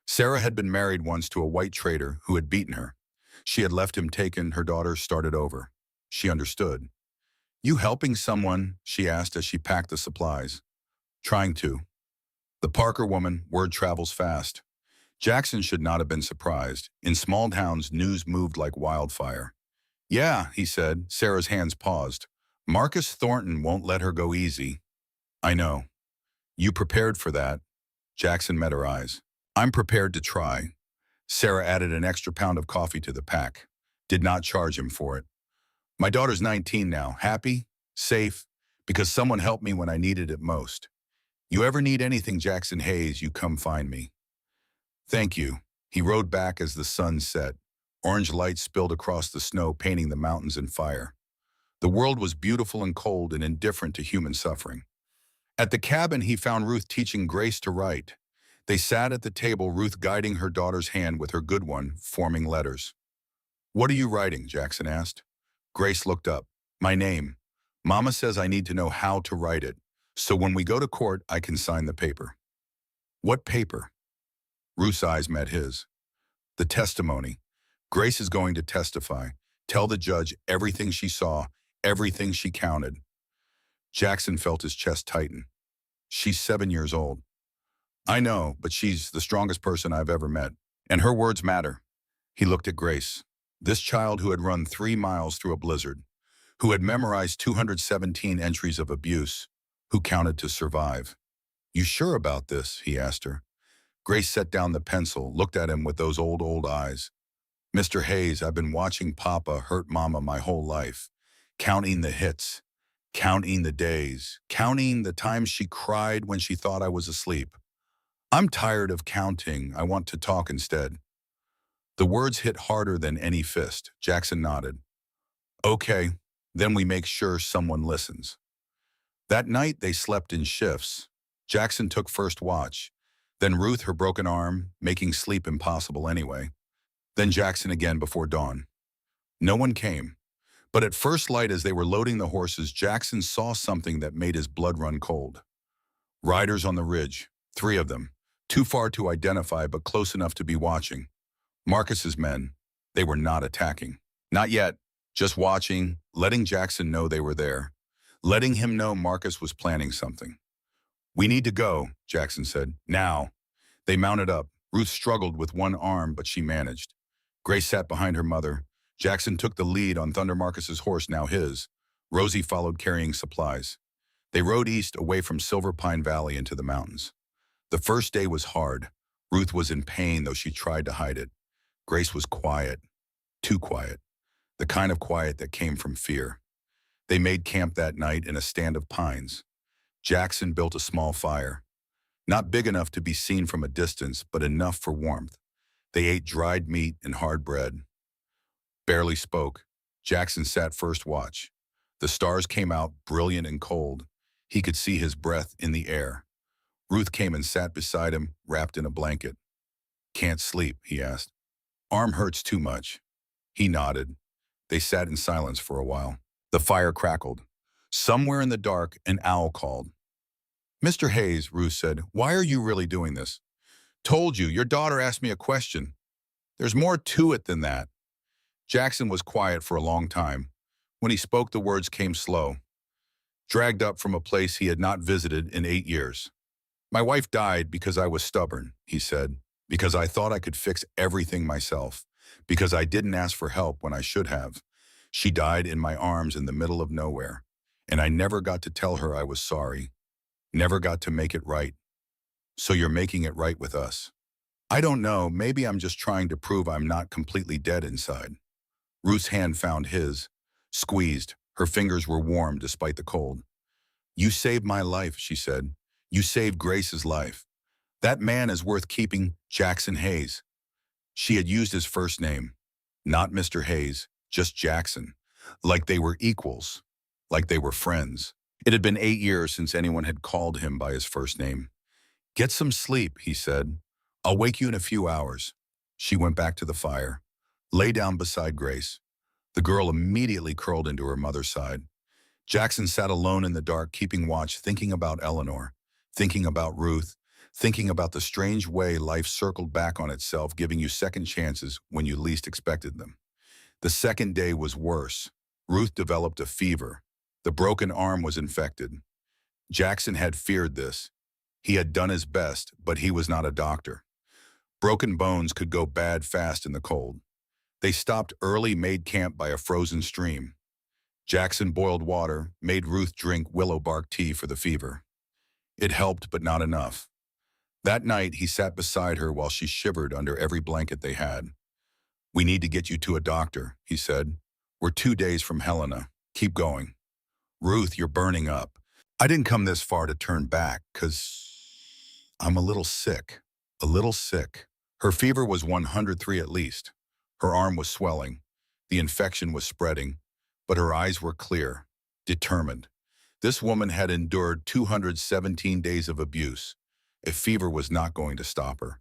Sarah had been married once to a white trader who had beaten her. She had left him taken, her daughter started over. She understood. You helping someone? She asked as she packed the supplies. Trying to. The Parker woman, word travels fast. Jackson should not have been surprised. In small towns, news moved like wildfire. Yeah, he said. Sarah's hands paused. Marcus Thornton won't let her go easy. I know. You prepared for that? Jackson met her eyes. I'm prepared to try. Sarah added an extra pound of coffee to the pack. Did not charge him for it. My daughter's 19 now. Happy? Safe? Because someone helped me when I needed it most. You ever need anything, Jackson Hayes, you come find me. Thank you. He rode back as the sun set. Orange light spilled across the snow, painting the mountains in fire. The world was beautiful and cold and indifferent to human suffering. At the cabin, he found Ruth teaching Grace to write. They sat at the table, Ruth guiding her daughter's hand with her good one, forming letters. What are you writing? Jackson asked. Grace looked up. My name. Mama says I need to know how to write it, so when we go to court, I can sign the paper. What paper? Ruth's eyes met his. The testimony. Grace is going to testify. Tell the judge everything she saw, everything she counted. Jackson felt his chest tighten. She's 7 years old. I know, but she's the strongest person I've ever met. And her words matter. He looked at Grace. This child who had run 3 miles through a blizzard, who had memorized 217 entries of abuse, who counted to survive. You sure about this? He asked her. Grace set down the pencil, looked at him with those old eyes. Mr. Hayes, I've been watching Papa hurt Mama my whole life, counting the hits, counting the days, counting the times she cried when she thought I was asleep. I'm tired of counting. I want to talk instead. The words hit harder than any fist. Jackson nodded. Okay, then we make sure someone listens. That night they slept in shifts. Jackson took first watch, then Ruth her broken arm, making sleep impossible anyway. Then Jackson again before dawn. No one came. But at first light as they were loading the horses, Jackson saw something that made his blood run cold. Riders on the ridge, 3 of them, too far to identify but close enough to be watching. Marcus's men, they were not attacking. Not yet, just watching, letting Jackson know they were there. Letting him know Marcus was planning something. "We need to go," Jackson said. "Now." They mounted up. Ruth struggled with one arm, but she managed. Grace sat behind her mother. Jackson took the lead on Thunder Marcus's horse, now his. Rosie followed carrying supplies. They rode east away from Silver Pine Valley into the mountains. The first day was hard. Ruth was in pain, though she tried to hide it. Grace was quiet, too quiet, the kind of quiet that came from fear. They made camp that night in a stand of pines. Jackson built a small fire. Not big enough to be seen from a distance, but enough for warmth. They ate dried meat and hard bread. Barely spoke. Jackson sat first watch. The stars came out brilliant and cold. He could see his breath in the air. Ruth came and sat beside him, wrapped in a blanket. "Can't sleep?" he asked. "Arm hurts too much." He nodded. They sat in silence for a while. The fire crackled. Somewhere in the dark, an owl called. "Mr. Hayes," Ruth said, "why are you really doing this?" "Told you, your daughter asked me a question. There's more to it than that." Jackson was quiet for a long time. When he spoke, the words came slow, dragged up from a place he had not visited in 8 years. "My wife died because I was stubborn," he said, "because I thought I could fix everything myself, because I didn't ask for help when I should have. She died in my arms in the middle of nowhere, and I never got to tell her I was sorry, never got to make it right. So you're making it right with us." "I don't know, maybe I'm just trying to prove I'm not completely dead inside." Ruth's hand found his, squeezed. Her fingers were warm despite the cold. "You saved my life," she said. "You saved Grace's life. That man is worth keeping, Jackson Hayes." She had used his first name. Not Mr. Hayes, just Jackson. Like they were equals. Like they were friends. It had been 8 years since anyone had called him by his first name. "Get some sleep," he said. "I'll wake you in a few hours." She went back to the fire. Lay down beside Grace. The girl immediately curled into her mother's side. Jackson sat alone in the dark, keeping watch, thinking about Eleanor, thinking about Ruth, thinking about the strange way life circled back on itself, giving you second chances when you least expected them. The second day was worse. Ruth developed a fever. The broken arm was infected. Jackson had feared this. He had done his best, but he was not a doctor. Broken bones could go bad fast in the cold. They stopped early, made camp by a frozen stream. Jackson boiled water, made Ruth drink willow bark tea for the fever. It helped, but not enough. That night, he sat beside her while she shivered under every blanket they had. "We need to get you to a doctor," he said. "We're 2 days from Helena. Keep going." "Ruth, you're burning up." "I didn't come this far to turn back, 'cause I'm a little sick. A little sick." Her fever was 103 at least. Her arm was swelling. The infection was spreading, but her eyes were clear, determined. This woman had endured 217 days of abuse. A fever was not going to stop her.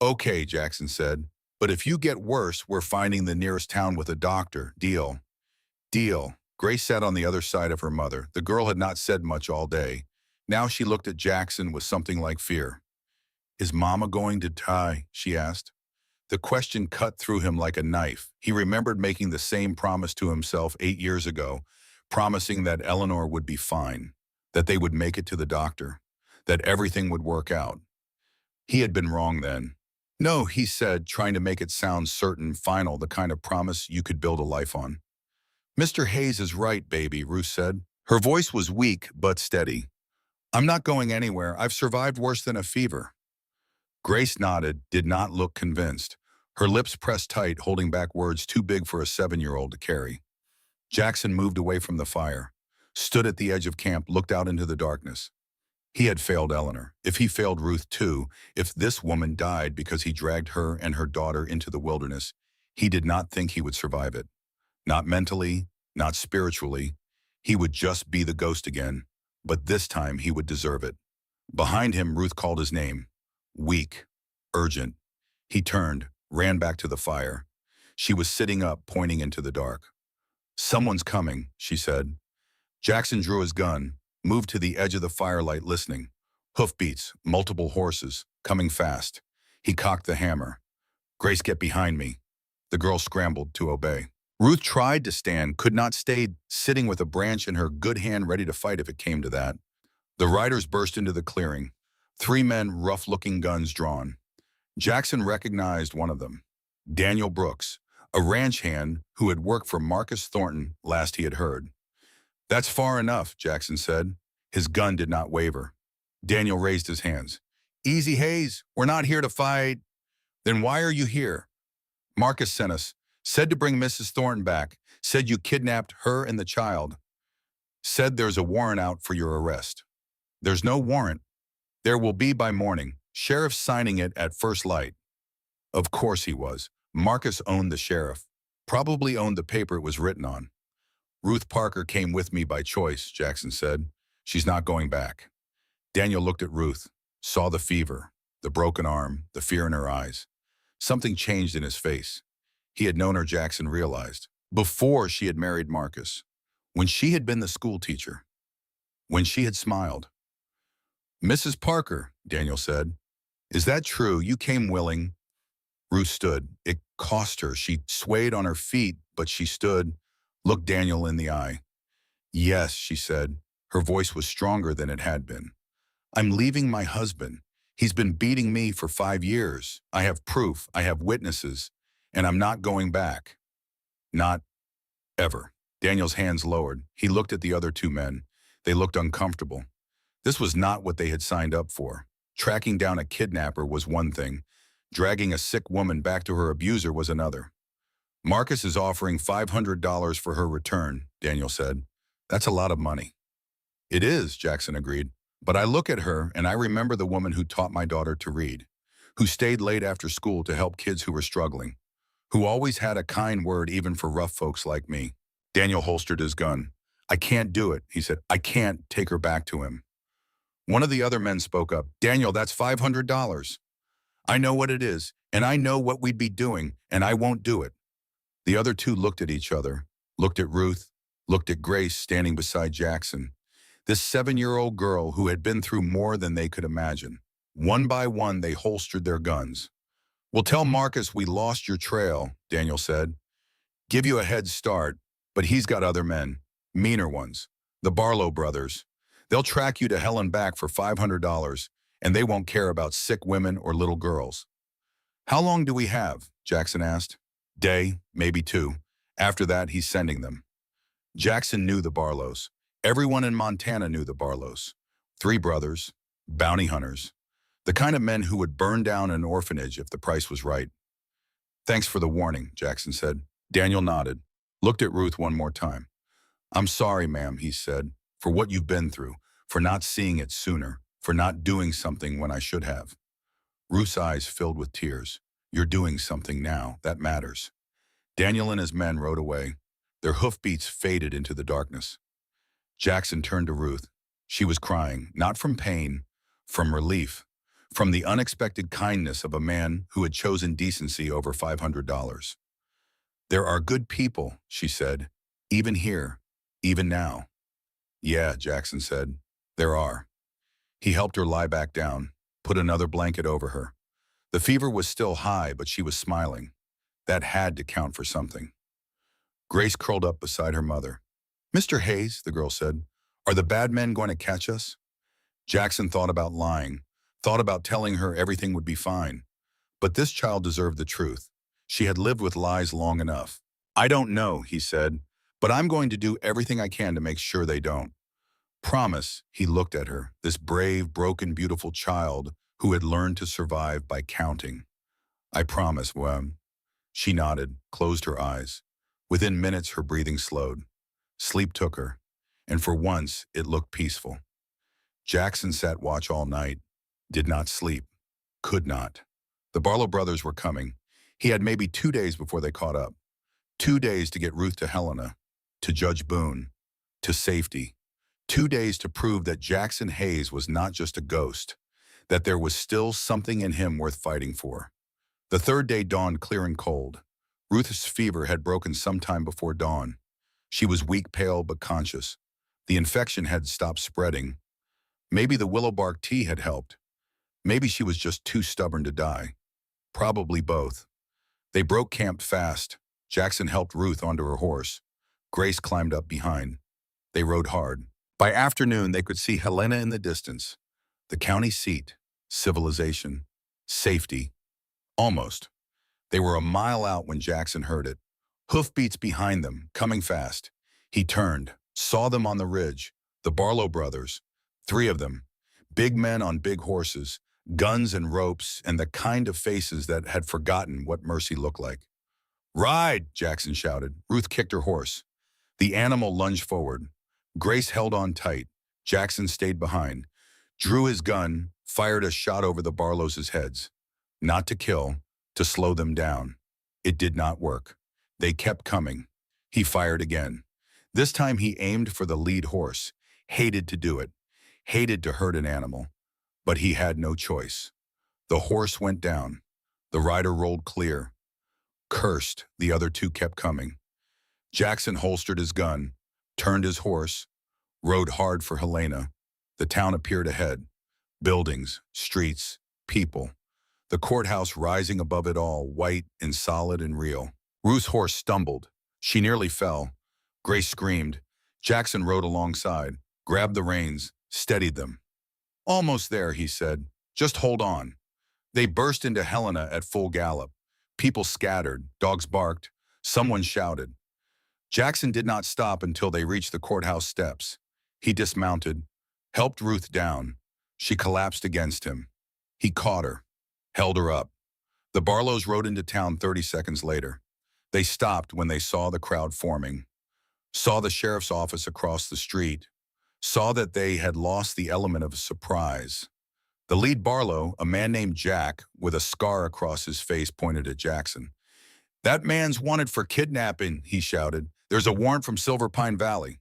"Okay," Jackson said, "but if you get worse, we're finding the nearest town with a doctor. Deal?" "Deal." Grace sat on the other side of her mother. The girl had not said much all day. Now she looked at Jackson with something like fear. "Is Mama going to die?" she asked. The question cut through him like a knife. He remembered making the same promise to himself 8 years ago, promising that Eleanor would be fine, that they would make it to the doctor, that everything would work out. He had been wrong then. "No," he said, trying to make it sound certain, final, the kind of promise you could build a life on. "Mr. Hayes is right, baby," Ruth said. Her voice was weak but steady. "I'm not going anywhere. I've survived worse than a fever." Grace nodded, did not look convinced. Her lips pressed tight, holding back words too big for a 7-year-old to carry. Jackson moved away from the fire, stood at the edge of camp, looked out into the darkness. He had failed Eleanor. If he failed Ruth too, if this woman died because he dragged her and her daughter into the wilderness, he did not think he would survive it. Not mentally, not spiritually. He would just be the ghost again, but this time he would deserve it. Behind him, Ruth called his name. Weak. Urgent. He turned. ran back to the fire. She was sitting up, pointing into the dark. "Someone's coming," she said. Jackson drew his gun, moved to the edge of the firelight listening. Hoofbeats, multiple horses, coming fast. He cocked the hammer. "Grace, get behind me." The girl scrambled to obey. Ruth tried to stand, could not, stayed sitting with a branch in her good hand ready to fight if it came to that. The riders burst into the clearing. 3 men, rough-looking guns drawn. Jackson recognized one of them. Daniel Brooks, a ranch hand who had worked for Marcus Thornton last he had heard. "That's far enough," Jackson said. His gun did not waver. Daniel raised his hands. "Easy, Hayes. We're not here to fight." "Then why are you here?" "Marcus sent us. Said to bring Mrs. Thornton back. Said you kidnapped her and the child. Said there's a warrant out for your arrest." "There's no warrant." "There will be by morning. Sheriff signing it at first light." Of course he was. Marcus owned the sheriff. Probably owned the paper it was written on. "Ruth Parker came with me by choice," Jackson said. "She's not going back." Daniel looked at Ruth, saw the fever, the broken arm, the fear in her eyes. Something changed in his face. He had known her, Jackson realized, before she had married Marcus, when she had been the school teacher, when she had smiled. "Mrs. Parker," Daniel said, "is that true? You came willing?" Ruth stood. It cost her. She swayed on her feet, but she stood, looked Daniel in the eye. "Yes," she said. Her voice was stronger than it had been. "I'm leaving my husband. He's been beating me for 5 years. I have proof. I have witnesses. And I'm not going back. Not ever." Daniel's hands lowered. He looked at the other 2 men. They looked uncomfortable. This was not what they had signed up for. Tracking down a kidnapper was one thing. Dragging a sick woman back to her abuser was another. "Marcus is offering $500 for her return," Daniel said. "That's a lot of money." "It is," Jackson agreed. "But I look at her and I remember the woman who taught my daughter to read, who stayed late after school to help kids who were struggling, who always had a kind word even for rough folks like me." Daniel holstered his gun. "I can't do it," he said. "I can't take her back to him." One of the other men spoke up. "Daniel, that's $500. I know what it is, and I know what we'd be doing, and I won't do it." The other 2 looked at each other, looked at Ruth, looked at Grace standing beside Jackson, this 7-year-old girl who had been through more than they could imagine. One by one, they holstered their guns. "We'll tell Marcus we lost your trail," Daniel said. "Give you a head start, but he's got other men, meaner ones, the Barlow brothers. They'll track you to hell and back for $500, and they won't care about sick women or little girls." "How long do we have?" Jackson asked. "Day, maybe 2. After that, he's sending them." Jackson knew the Barlows. Everyone in Montana knew the Barlows. 3 brothers, bounty hunters, the kind of men who would burn down an orphanage if the price was right. "Thanks for the warning," Jackson said. Daniel nodded, looked at Ruth one more time. "I'm sorry, ma'am," he said, "for what you've been through, for not seeing it sooner, for not doing something when I should have." Ruth's eyes filled with tears. "You're doing something now. That matters." Daniel and his men rode away. Their hoofbeats faded into the darkness. Jackson turned to Ruth. She was crying, not from pain, from relief, from the unexpected kindness of a man who had chosen decency over $500. "There are good people," she said, "even here, even now." "Yeah," Jackson said, "there are." He helped her lie back down, put another blanket over her. The fever was still high, but she was smiling. That had to count for something. Grace curled up beside her mother. "Mr. Hayes," the girl said, "are the bad men going to catch us?" Jackson thought about lying, thought about telling her everything would be fine. But this child deserved the truth. She had lived with lies long enough. "I don't know," he said, "but I'm going to do everything I can to make sure they don't." "Promise," he looked at her, this brave, broken, beautiful child who had learned to survive by counting. "I promise, well." She nodded, closed her eyes. Within minutes, her breathing slowed. Sleep took her, and for once, it looked peaceful. Jackson sat watch all night, did not sleep, could not. The Barlow brothers were coming. He had maybe 2 days before they caught up. 2 days to get Ruth to Helena, to Judge Boone, to safety. 2 days to prove that Jackson Hayes was not just a ghost, that there was still something in him worth fighting for. The third day dawned clear and cold. Ruth's fever had broken sometime before dawn. She was weak, pale, but conscious. The infection had stopped spreading. Maybe the willow bark tea had helped. Maybe she was just too stubborn to die. Probably both. They broke camp fast. Jackson helped Ruth onto her horse. Grace climbed up behind. They rode hard. By afternoon, they could see Helena in the distance. The county seat, civilization, safety. Almost. They were a mile out when Jackson heard it. Hoofbeats behind them, coming fast. He turned, saw them on the ridge, the Barlow brothers, 3 of them, big men on big horses, guns and ropes, and the kind of faces that had forgotten what mercy looked like. "Ride!" Jackson shouted. Ruth kicked her horse. The animal lunged forward. Grace held on tight. Jackson stayed behind, drew his gun, fired a shot over the Barlows' heads. Not to kill, to slow them down. It did not work. They kept coming. He fired again. This time he aimed for the lead horse. Hated to do it. Hated to hurt an animal. But he had no choice. The horse went down. The rider rolled clear. Cursed, the other 2 kept coming. Jackson holstered his gun, turned his horse, rode hard for Helena. The town appeared ahead. Buildings, streets, people. The courthouse rising above it all, white and solid and real. Ruth's horse stumbled. She nearly fell. Grace screamed. Jackson rode alongside, grabbed the reins, steadied them. "Almost there," he said. "Just hold on." They burst into Helena at full gallop. People scattered, dogs barked, someone shouted. Jackson did not stop until they reached the courthouse steps. He dismounted, helped Ruth down. She collapsed against him. He caught her, held her up. The Barlows rode into town 30 seconds later. They stopped when they saw the crowd forming, saw the sheriff's office across the street, saw that they had lost the element of surprise. The lead Barlow, a man named Jack, with a scar across his face, pointed at Jackson. "That man's wanted for kidnapping," he shouted. "There's a warrant from Silver Pine Valley."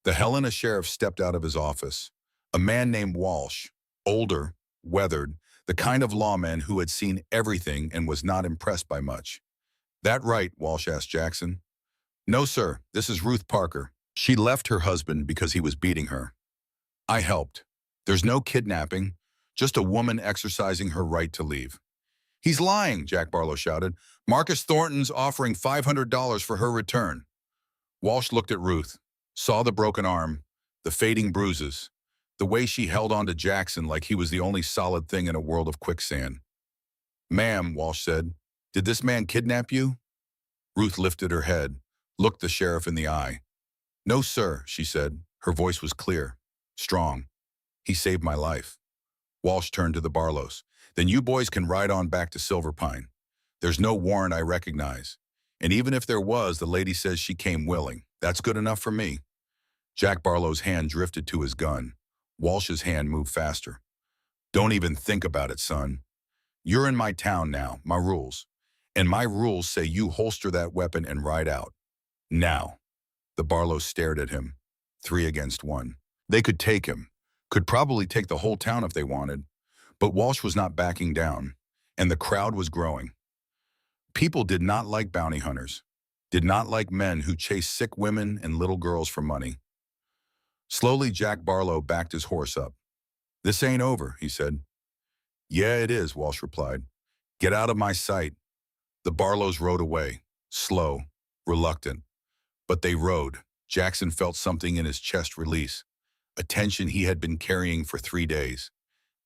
The Helena sheriff stepped out of his office. A man named Walsh, older, weathered, the kind of lawman who had seen everything and was not impressed by much. "That right?" Walsh asked Jackson. "No, sir. This is Ruth Parker. She left her husband because he was beating her. I helped. There's no kidnapping, just a woman exercising her right to leave." "He's lying," Jack Barlow shouted. "Marcus Thornton's offering $500 for her return." Walsh looked at Ruth, saw the broken arm, the fading bruises, the way she held on to Jackson like he was the only solid thing in a world of quicksand. "Ma'am," Walsh said, "did this man kidnap you?" Ruth lifted her head, looked the sheriff in the eye. "No, sir," she said. Her voice was clear, strong. "He saved my life." Walsh turned to the Barlows. "Then you boys can ride on back to Silver Pine. There's no warrant I recognize. And even if there was, the lady says she came willing. That's good enough for me." Jack Barlow's hand drifted to his gun. Walsh's hand moved faster. "Don't even think about it, son. You're in my town now, my rules. And my rules say you holster that weapon and ride out. Now." The Barlows stared at him, 3 against 1. They could take him, could probably take the whole town if they wanted. But Walsh was not backing down, and the crowd was growing. People did not like bounty hunters, did not like men who chased sick women and little girls for money. Slowly, Jack Barlow backed his horse up. "This ain't over," he said. "Yeah, it is," Walsh replied. "Get out of my sight." The Barlows rode away, slow, reluctant. But they rode. Jackson felt something in his chest release, a tension he had been carrying for 3 days.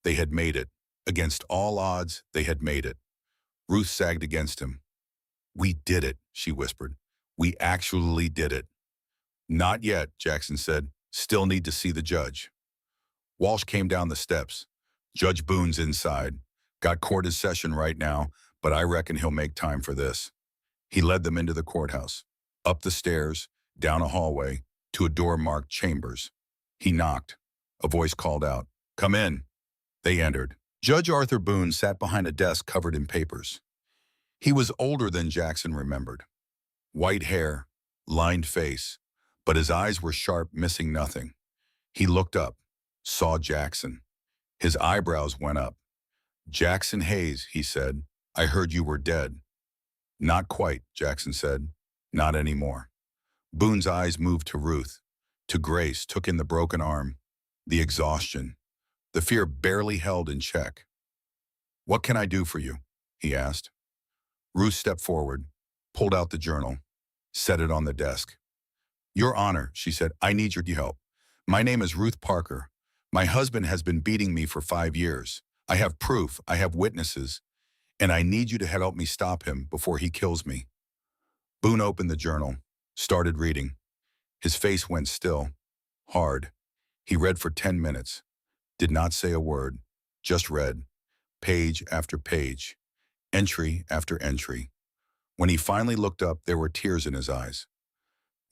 They had made it. Against all odds, they had made it. Ruth sagged against him. "We did it," she whispered. "We actually did it." "Not yet," Jackson said. "Still need to see the judge." Walsh came down the steps. "Judge Boone's inside. Got court in session right now, but I reckon he'll make time for this." He led them into the courthouse, up the stairs, down a hallway, to a door marked Chambers. He knocked. A voice called out, "Come in." They entered. Judge Arthur Boone sat behind a desk covered in papers. He was older than Jackson remembered. White hair, lined face, but his eyes were sharp, missing nothing. He looked up, saw Jackson. His eyebrows went up. "Jackson Hayes," he said, I heard you were dead. Not quite, Jackson said. Not anymore. Boone's eyes moved to Ruth, to Grace, took in the broken arm, the exhaustion, the fear barely held in check. What can I do for you? He asked. Ruth stepped forward, pulled out the journal, set it on the desk. Your Honor, she said, I need your help. My name is Ruth Parker. My husband has been beating me for 5 years. I have proof, I have witnesses, and I need you to help me stop him before he kills me. Boone opened the journal, started reading. His face went still, hard. He read for 10 minutes, did not say a word, just read, page after page, entry after entry. When he finally looked up, there were tears in his eyes.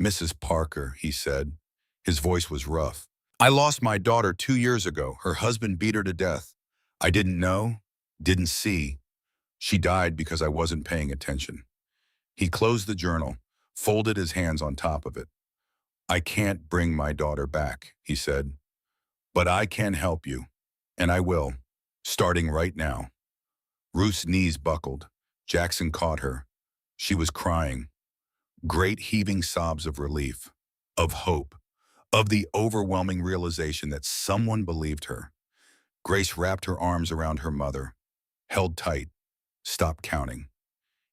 Mrs. Parker, he said. His voice was rough. I lost my daughter 2 years ago. Her husband beat her to death. I didn't know, didn't see. She died because I wasn't paying attention. He closed the journal, folded his hands on top of it. I can't bring my daughter back, he said. But I can help you, and I will, starting right now. Ruth's knees buckled. Jackson caught her. She was crying. Great heaving sobs of relief, of hope, of the overwhelming realization that someone believed her. Grace wrapped her arms around her mother, held tight, stopped counting.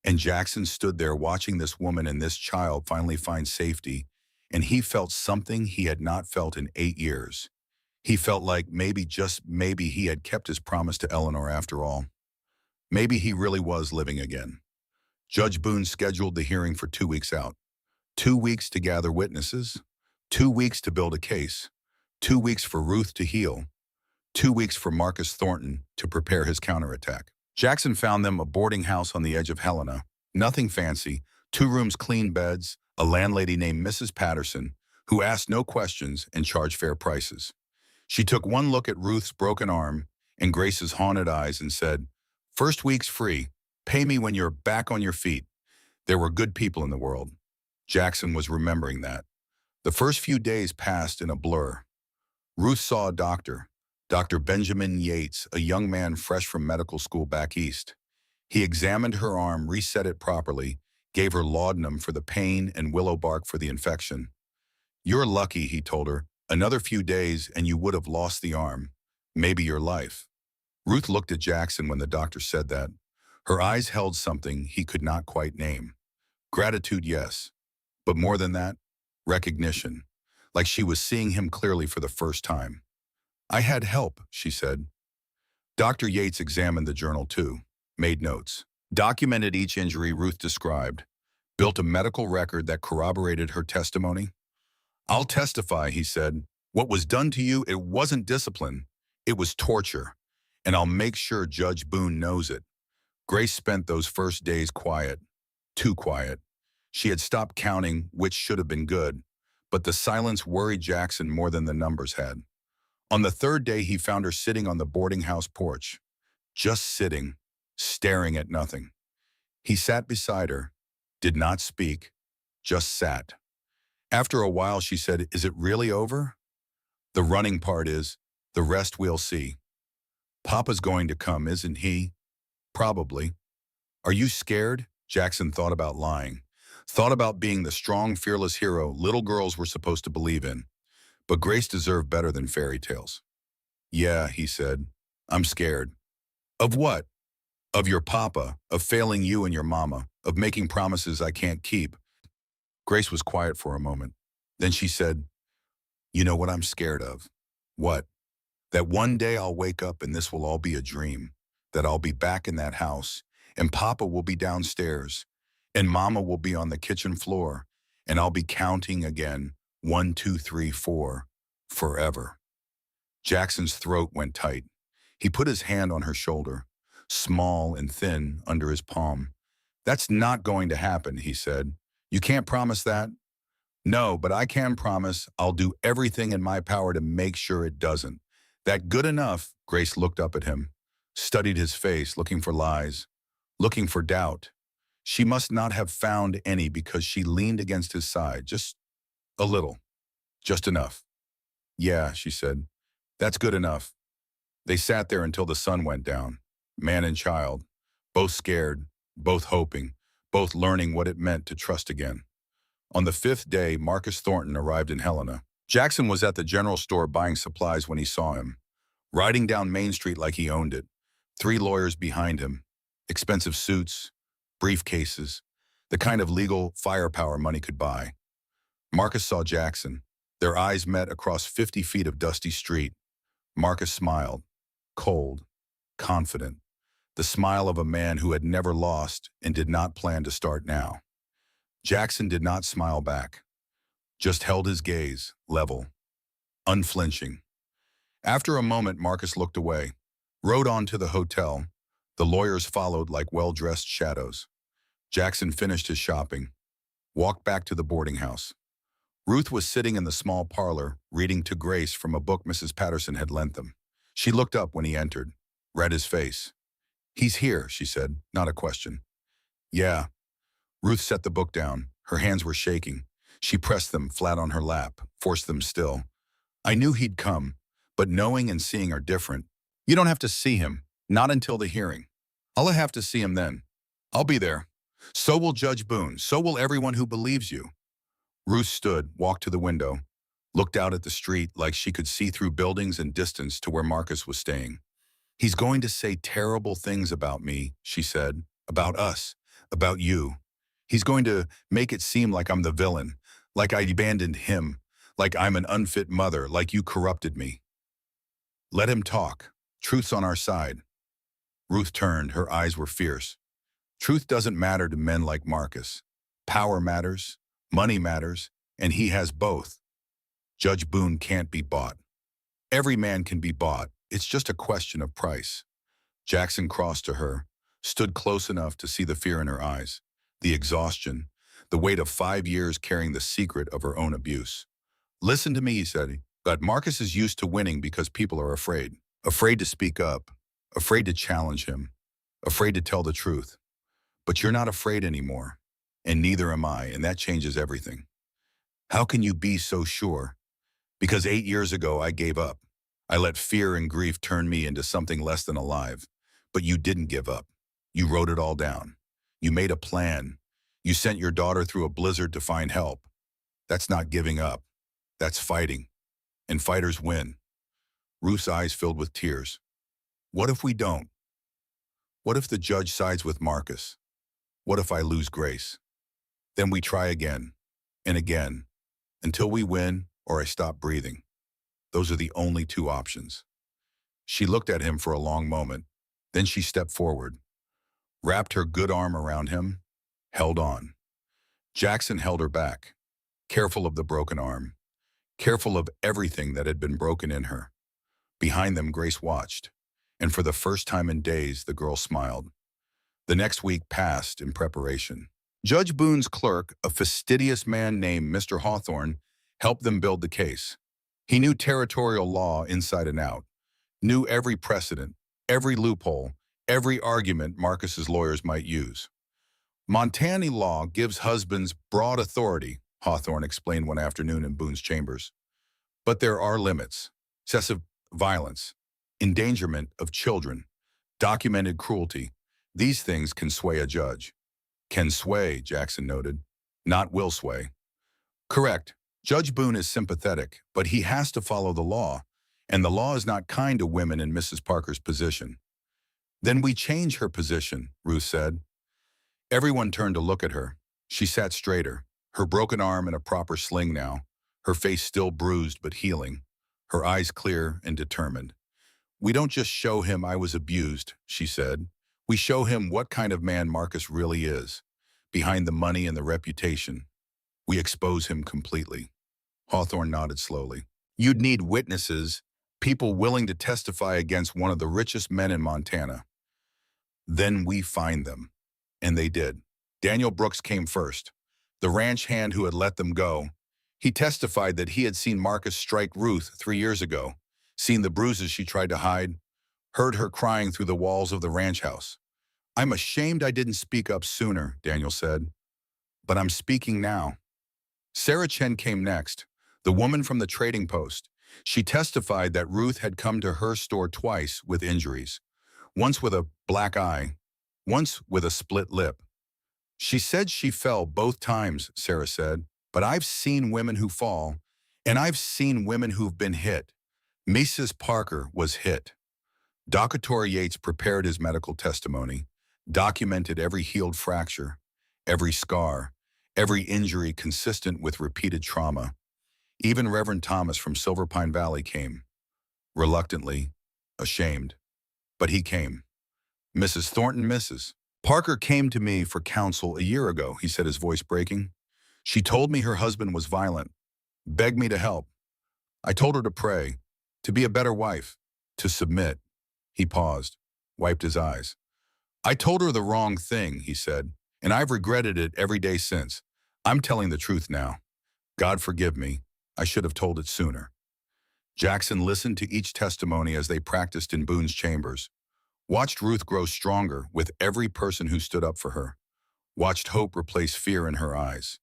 And Jackson stood there watching this woman and this child finally find safety, and he felt something he had not felt in 8 years. He felt like maybe, just maybe, he had kept his promise to Eleanor after all. Maybe he really was living again. Judge Boone scheduled the hearing for 2 weeks out. 2 weeks to gather witnesses, 2 weeks to build a case, 2 weeks for Ruth to heal, 2 weeks for Marcus Thornton to prepare his counterattack. Jackson found them a boarding house on the edge of Helena. Nothing fancy, 2 rooms, clean beds, a landlady named Mrs. Patterson, who asked no questions and charged fair prices. She took one look at Ruth's broken arm and Grace's haunted eyes and said, "First week's free. Pay me when you're back on your feet." There were good people in the world. Jackson was remembering that. The first few days passed in a blur. Ruth saw a doctor, Dr. Benjamin Yates, a young man fresh from medical school back east. He examined her arm, reset it properly, gave her laudanum for the pain and willow bark for the infection. You're lucky, he told her. Another few days and you would have lost the arm, maybe your life. Ruth looked at Jackson when the doctor said that. Her eyes held something he could not quite name. Gratitude, yes. But more than that, recognition. Like she was seeing him clearly for the first time. I had help, she said. Dr. Yates examined the journal too, made notes, documented each injury Ruth described, built a medical record that corroborated her testimony. I'll testify, he said. What was done to you, it wasn't discipline. It was torture. And I'll make sure Judge Boone knows it. Grace spent those first days quiet, too quiet. She had stopped counting, which should have been good, but the silence worried Jackson more than the numbers had. On the 3rd day, he found her sitting on the boarding house porch, just sitting, staring at nothing. He sat beside her, did not speak, just sat. After a while, she said, "Is it really over?" "The running part is, the rest we'll see. Papa's going to come, isn't he?" "Probably." "Are you scared?" Jackson thought about lying. Thought about being the strong, fearless hero little girls were supposed to believe in. But Grace deserved better than fairy tales. "Yeah," he said. "I'm scared." "Of what?" "Of your papa, of failing you and your mama, of making promises I can't keep." Grace was quiet for a moment. Then she said, "You know what I'm scared of?" "What?" "That one day I'll wake up and this will all be a dream. That I'll be back in that house, and Papa will be downstairs, and Mama will be on the kitchen floor, and I'll be counting again, 1, 2, 3, 4, forever." Jackson's throat went tight. He put his hand on her shoulder, small and thin under his palm. "That's not going to happen," he said. "You can't promise that?" "No, but I can promise I'll do everything in my power to make sure it doesn't." "That good enough?" Grace looked up at him, studied his face, looking for lies, looking for doubt. She must not have found any because she leaned against his side, just a little, just enough. "Yeah," she said, "that's good enough." They sat there until the sun went down, man and child, both scared, both hoping, both learning what it meant to trust again. On the fifth day, Marcus Thornton arrived in Helena. Jackson was at the general store buying supplies when he saw him, riding down Main Street like he owned it, 3 lawyers behind him, expensive suits, briefcases, the kind of legal firepower money could buy. Marcus saw Jackson. Their eyes met across 50 feet of dusty street. Marcus smiled, cold, confident, the smile of a man who had never lost and did not plan to start now. Jackson did not smile back, just held his gaze, level, unflinching. After a moment, Marcus looked away, rode on to the hotel. The lawyers followed like well-dressed shadows. Jackson finished his shopping, walked back to the boarding house. Ruth was sitting in the small parlor, reading to Grace from a book Mrs. Patterson had lent them. She looked up when he entered, read his face. "He's here," she said, not a question. "Yeah." Ruth set the book down. Her hands were shaking. She pressed them flat on her lap, forced them still. "I knew he'd come, but knowing and seeing are different. You don't have to see him, not until the hearing. I'll have to see him then. I'll be there. So will Judge Boone. So will everyone who believes you." Ruth stood, walked to the window, looked out at the street like she could see through buildings and distance to where Marcus was staying. "He's going to say terrible things about me," she said, "about us, about you. He's going to make it seem like I'm the villain, like I abandoned him, like I'm an unfit mother, like you corrupted me. Let him talk. Truth's on our side." Ruth turned. Her eyes were fierce. "Truth doesn't matter to men like Marcus. Power matters, money matters, and he has both. Judge Boone can't be bought. Every man can be bought. It's just a question of price." Jackson crossed to her, stood close enough to see the fear in her eyes, the exhaustion, the weight of 5 years carrying the secret of her own abuse. "Listen to me," he said, "but Marcus is used to winning because people are afraid. Afraid to speak up, afraid to challenge him, afraid to tell the truth. But you're not afraid anymore, and neither am I, and that changes everything. How can you be so sure? Because 8 years ago I gave up. I let fear and grief turn me into something less than alive. But you didn't give up. You wrote it all down. You made a plan. You sent your daughter through a blizzard to find help. That's not giving up. That's fighting. And fighters win." Ruth's eyes filled with tears. "What if we don't? What if the judge sides with Marcus? What if I lose Grace? Then we try again, and again, until we win or I stop breathing. Those are the only 2 options." She looked at him for a long moment. Then she stepped forward, wrapped her good arm around him, held on. Jackson held her back, careful of the broken arm, careful of everything that had been broken in her. Behind them, Grace watched, and for the first time in days, the girl smiled. The next week passed in preparation. Judge Boone's clerk, a fastidious man named Mr. Hawthorne, helped them build the case. He knew territorial law inside and out, knew every precedent, every loophole, every argument Marcus's lawyers might use. "Montana law gives husbands broad authority," Hawthorne explained one afternoon in Boone's chambers. "But there are limits. Excessive violence, endangerment of children, documented cruelty. These things can sway a judge." "Can sway," Jackson noted, "not will sway." "Correct. Judge Boone is sympathetic, but he has to follow the law, and the law is not kind to women in Mrs. Parker's position." "Then we change her position," Ruth said. Everyone turned to look at her. She sat straighter, her broken arm in a proper sling now, her face still bruised but healing, her eyes clear and determined. "We don't just show him I was abused," she said. "We show him what kind of man Marcus really is, behind the money and the reputation. We expose him completely." Hawthorne nodded slowly. "You'd need witnesses, people willing to testify against one of the richest men in Montana. Then we find them." And they did. Daniel Brooks came first, the ranch hand who had let them go. He testified that he had seen Marcus strike Ruth 3 years ago, seen the bruises she tried to hide, heard her crying through the walls of the ranch house. "I'm ashamed I didn't speak up sooner," Daniel said. "But I'm speaking now." Sarah Chen came next, the woman from the trading post. She testified that Ruth had come to her store twice with injuries, once with a black eye, once with a split lip. She said she fell both times, Sarah said, but I've seen women who fall, and I've seen women who've been hit. Mrs. Parker was hit. Dr. Yates prepared his medical testimony, documented every healed fracture, every scar, every injury consistent with repeated trauma. Even Reverend Thomas from Silver Pine Valley came, reluctantly, ashamed. But he came. Mrs. Thornton, Mrs. Parker came to me for counsel a year ago, he said, his voice breaking. She told me her husband was violent, begged me to help. I told her to pray, to be a better wife, to submit. He paused, wiped his eyes. I told her the wrong thing, he said, and I've regretted it every day since. I'm telling the truth now. God forgive me. I should have told it sooner. Jackson listened to each testimony as they practiced in Boone's chambers. Watched Ruth grow stronger with every person who stood up for her. Watched hope replace fear in her eyes.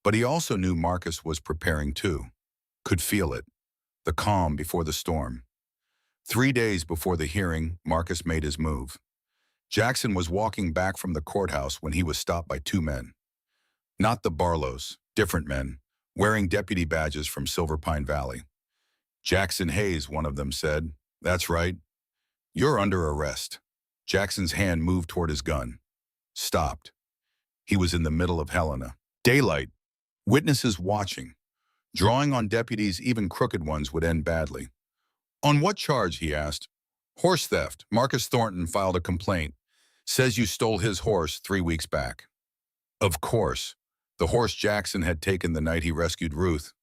But he also knew Marcus was preparing too. Could feel it. The calm before the storm. 3 days before the hearing, Marcus made his move. Jackson was walking back from the courthouse when he was stopped by 2 men. Not the Barlows, different men, wearing deputy badges from Silver Pine Valley. Jackson Hayes, one of them said, "That's right. You're under arrest." Jackson's hand moved toward his gun. Stopped. He was in the middle of Helena. Daylight. Witnesses watching. Drawing on deputies, even crooked ones, would end badly. "On what charge?" he asked. "Horse theft. Marcus Thornton filed a complaint. Says you stole his horse 3 weeks back." Of course. The horse Jackson had taken the night he rescued Ruth.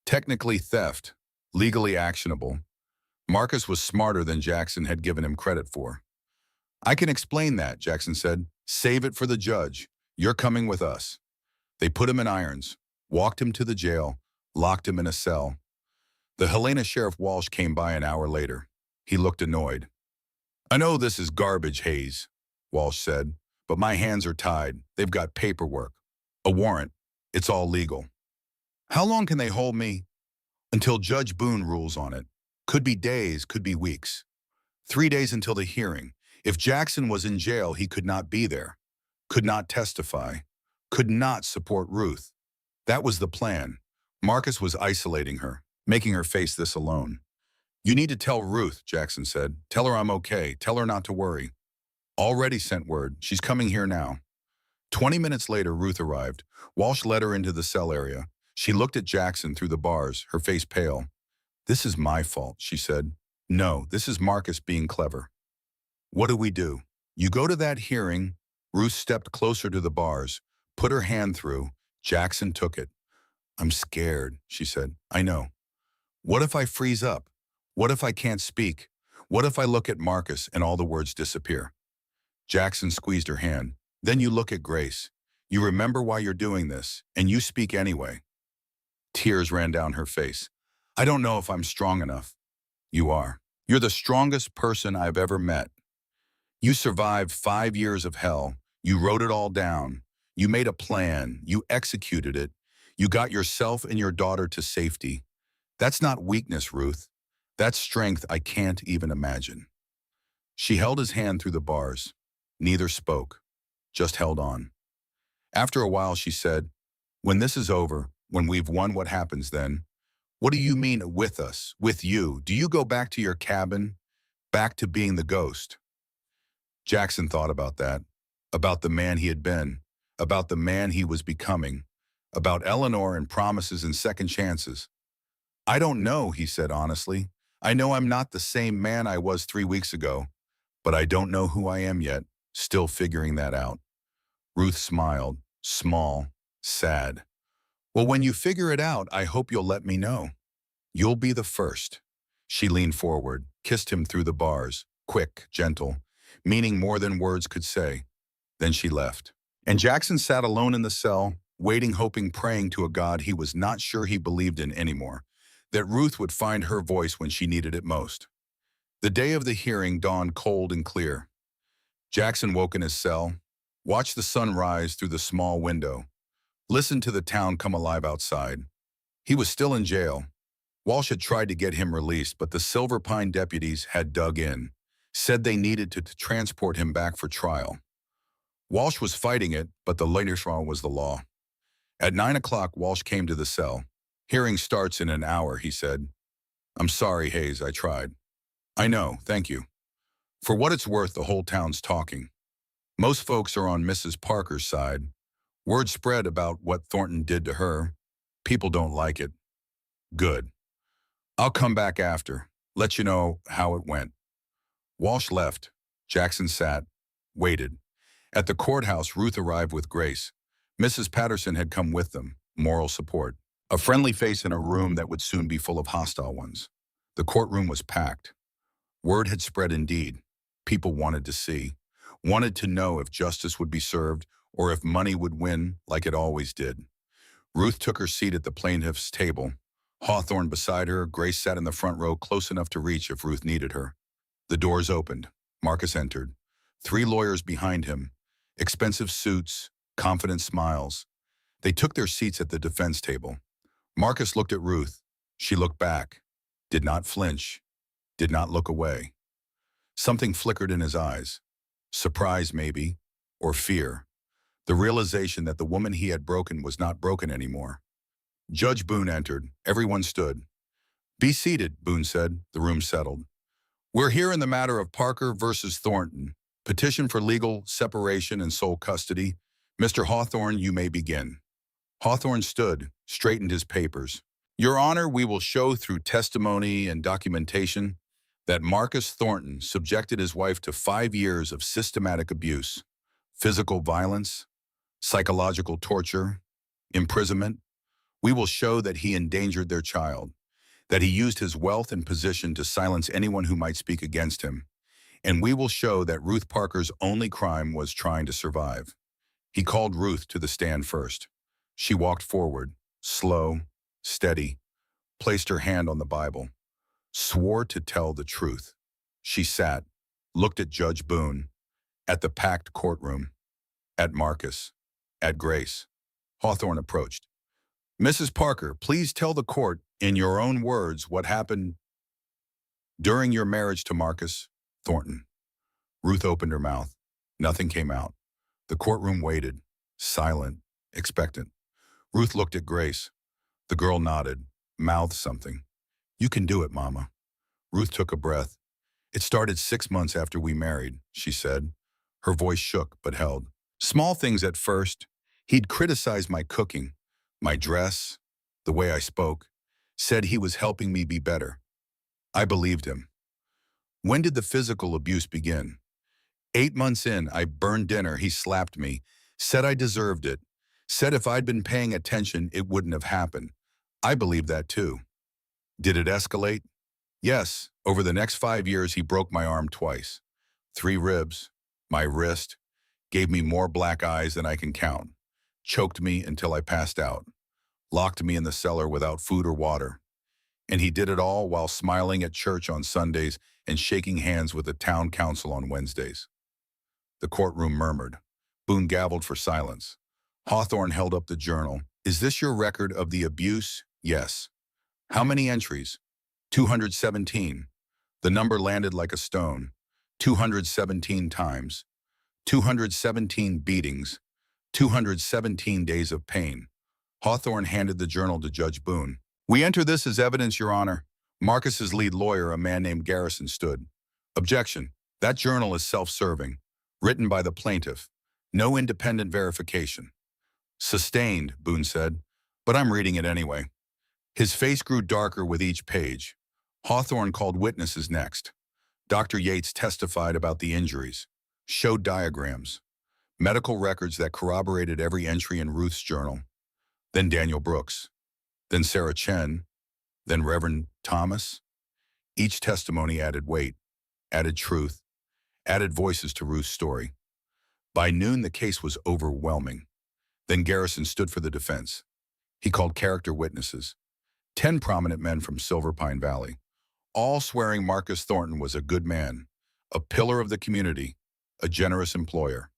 Technically theft. Legally actionable. Marcus was smarter than Jackson had given him credit for. "I can explain that," Jackson said. "Save it for the judge. You're coming with us." They put him in irons, walked him to the jail, locked him in a cell. The Helena Sheriff Walsh came by an hour later. He looked annoyed. "I know this is garbage, Hayes," Walsh said, "but my hands are tied. They've got paperwork. A warrant. It's all legal." "How long can they hold me?" "Until Judge Boone rules on it. Could be days, could be weeks. 3 days until the hearing. If Jackson was in jail, he could not be there, could not testify, could not support Ruth. That was the plan. Marcus was isolating her, making her face this alone. "You need to tell Ruth," Jackson said. "Tell her I'm okay. Tell her not to worry." "Already sent word. She's coming here now." 20 minutes later, Ruth arrived. Walsh led her into the cell area. She looked at Jackson through the bars, her face pale. "This is my fault," she said. "No, this is Marcus being clever." "What do we do?" "You go to that hearing." Ruth stepped closer to the bars, put her hand through. Jackson took it. "I'm scared," she said. "I know." "What if I freeze up? What if I can't speak? What if I look at Marcus and all the words disappear?" Jackson squeezed her hand. "Then you look at Grace. You remember why you're doing this, and you speak anyway." Tears ran down her face. "I don't know if I'm strong enough." "You are. You're the strongest person I've ever met. You survived 5 years of hell. You wrote it all down. You made a plan. You executed it. You got yourself and your daughter to safety. That's not weakness, Ruth. That's strength I can't even imagine." She held his hand through the bars. Neither spoke, just held on. After a while, she said, "When this is over, when we've won, what happens then? What do you mean with us, with you? Do you go back to your cabin, back to being the ghost?" Jackson thought about that, about the man he had been, about the man he was becoming, about Eleanor and promises and second chances. "I don't know," he said honestly. "I know I'm not the same man I was 3 weeks ago, but I don't know who I am yet, still figuring that out." Ruth smiled, small, sad. "Well, when you figure it out, I hope you'll let me know. You'll be the first." She leaned forward, kissed him through the bars, quick, gentle, meaning more than words could say. Then she left. And Jackson sat alone in the cell, waiting, hoping, praying to a God he was not sure he believed in anymore, that Ruth would find her voice when she needed it most. The day of the hearing dawned cold and clear. Jackson woke in his cell, watched the sun rise through the small window, listened to the town come alive outside. He was still in jail. Walsh had tried to get him released, but the Silver Pine deputies had dug in, said they needed to transport him back for trial. Walsh was fighting it, but the latest wrong was the law. At 9 o'clock, Walsh came to the cell. Hearing starts in an hour, he said. I'm sorry, Hayes, I tried. I know, thank you. For what it's worth, the whole town's talking. Most folks are on Mrs. Parker's side. Word spread about what Thornton did to her. People don't like it. Good. I'll come back after. Let you know how it went. Walsh left. Jackson sat, waited. At the courthouse, Ruth arrived with Grace. Mrs. Patterson had come with them, moral support. A friendly face in a room that would soon be full of hostile ones. The courtroom was packed. Word had spread indeed. People wanted to see, wanted to know if justice would be served or if money would win like it always did. Ruth took her seat at the plaintiff's table. Hawthorne beside her, Grace sat in the front row close enough to reach if Ruth needed her. The doors opened. Marcus entered. 3 lawyers behind him. Expensive suits, confident smiles. They took their seats at the defense table. Marcus looked at Ruth. She looked back, did not flinch, did not look away. Something flickered in his eyes. Surprise, maybe, or fear. The realization that the woman he had broken was not broken anymore. Judge Boone entered. Everyone stood. Be seated, Boone said. The room settled. We're here in the matter of Parker versus Thornton. Petition for legal separation and sole custody. Mr. Hawthorne, you may begin. Hawthorne stood, straightened his papers. Your Honor, we will show through testimony and documentation that Marcus Thornton subjected his wife to 5 years of systematic abuse, physical violence, psychological torture, imprisonment. We will show that he endangered their child, that he used his wealth and position to silence anyone who might speak against him, and we will show that Ruth Parker's only crime was trying to survive. He called Ruth to the stand first. She walked forward, slow, steady, placed her hand on the Bible, swore to tell the truth. She sat, looked at Judge Boone, at the packed courtroom, at Marcus, at Grace. Hawthorne approached. Mrs. Parker, please tell the court, in your own words, what happened during your marriage to Marcus Thornton. Ruth opened her mouth. Nothing came out. The courtroom waited, silent, expectant. Ruth looked at Grace. The girl nodded, mouthed something. You can do it, Mama. Ruth took a breath. It started 6 months after we married, she said. Her voice shook but held. Small things at first. He'd criticized my cooking, my dress, the way I spoke, said he was helping me be better. I believed him. When did the physical abuse begin? 8 months in, I burned dinner, he slapped me, said I deserved it, said if I'd been paying attention, it wouldn't have happened. I believed that too. Did it escalate? Yes. Over the next 5 years, he broke my arm twice. 3 ribs, my wrist, gave me more black eyes than I can count, choked me until I passed out, locked me in the cellar without food or water. And he did it all while smiling at church on Sundays and shaking hands with the town council on Wednesdays. The courtroom murmured. Boone gavelled for silence. Hawthorne held up the journal. Is this your record of the abuse? Yes. How many entries? 217. The number landed like a stone. 217 times. 217 beatings. 217 days of pain. Hawthorne handed the journal to Judge Boone. We enter this as evidence, Your Honor. Marcus's lead lawyer, a man named Garrison, stood. Objection. That journal is self-serving, written by the plaintiff. No independent verification. Sustained, Boone said, but I'm reading it anyway. His face grew darker with each page. Hawthorne called witnesses next. Dr. Yates testified about the injuries, showed diagrams, medical records that corroborated every entry in Ruth's journal. Then Daniel Brooks. Then Sarah Chen. Then Reverend Thomas. Each testimony added weight, added truth, added voices to Ruth's story. By noon, the case was overwhelming. Then Garrison stood for the defense. He called character witnesses, 10 prominent men from Silver Pine Valley, all swearing Marcus Thornton was a good man, a pillar of the community, a generous employer.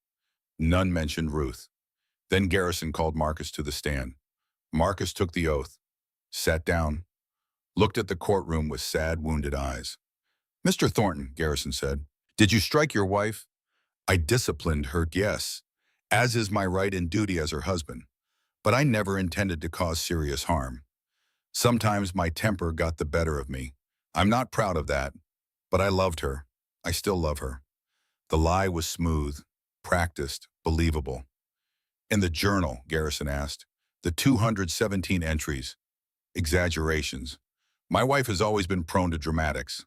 None mentioned Ruth. Then Garrison called Marcus to the stand. Marcus took the oath, sat down, looked at the courtroom with sad, wounded eyes. Mr. Thornton, Garrison said, did you strike your wife? I disciplined her, yes. as is my right and duty as her husband. But I never intended to cause serious harm. Sometimes my temper got the better of me. I'm not proud of that, but I loved her. I still love her. The lie was smooth, practiced, believable. In the journal, Garrison asked, the 217 entries, exaggerations. My wife has always been prone to dramatics.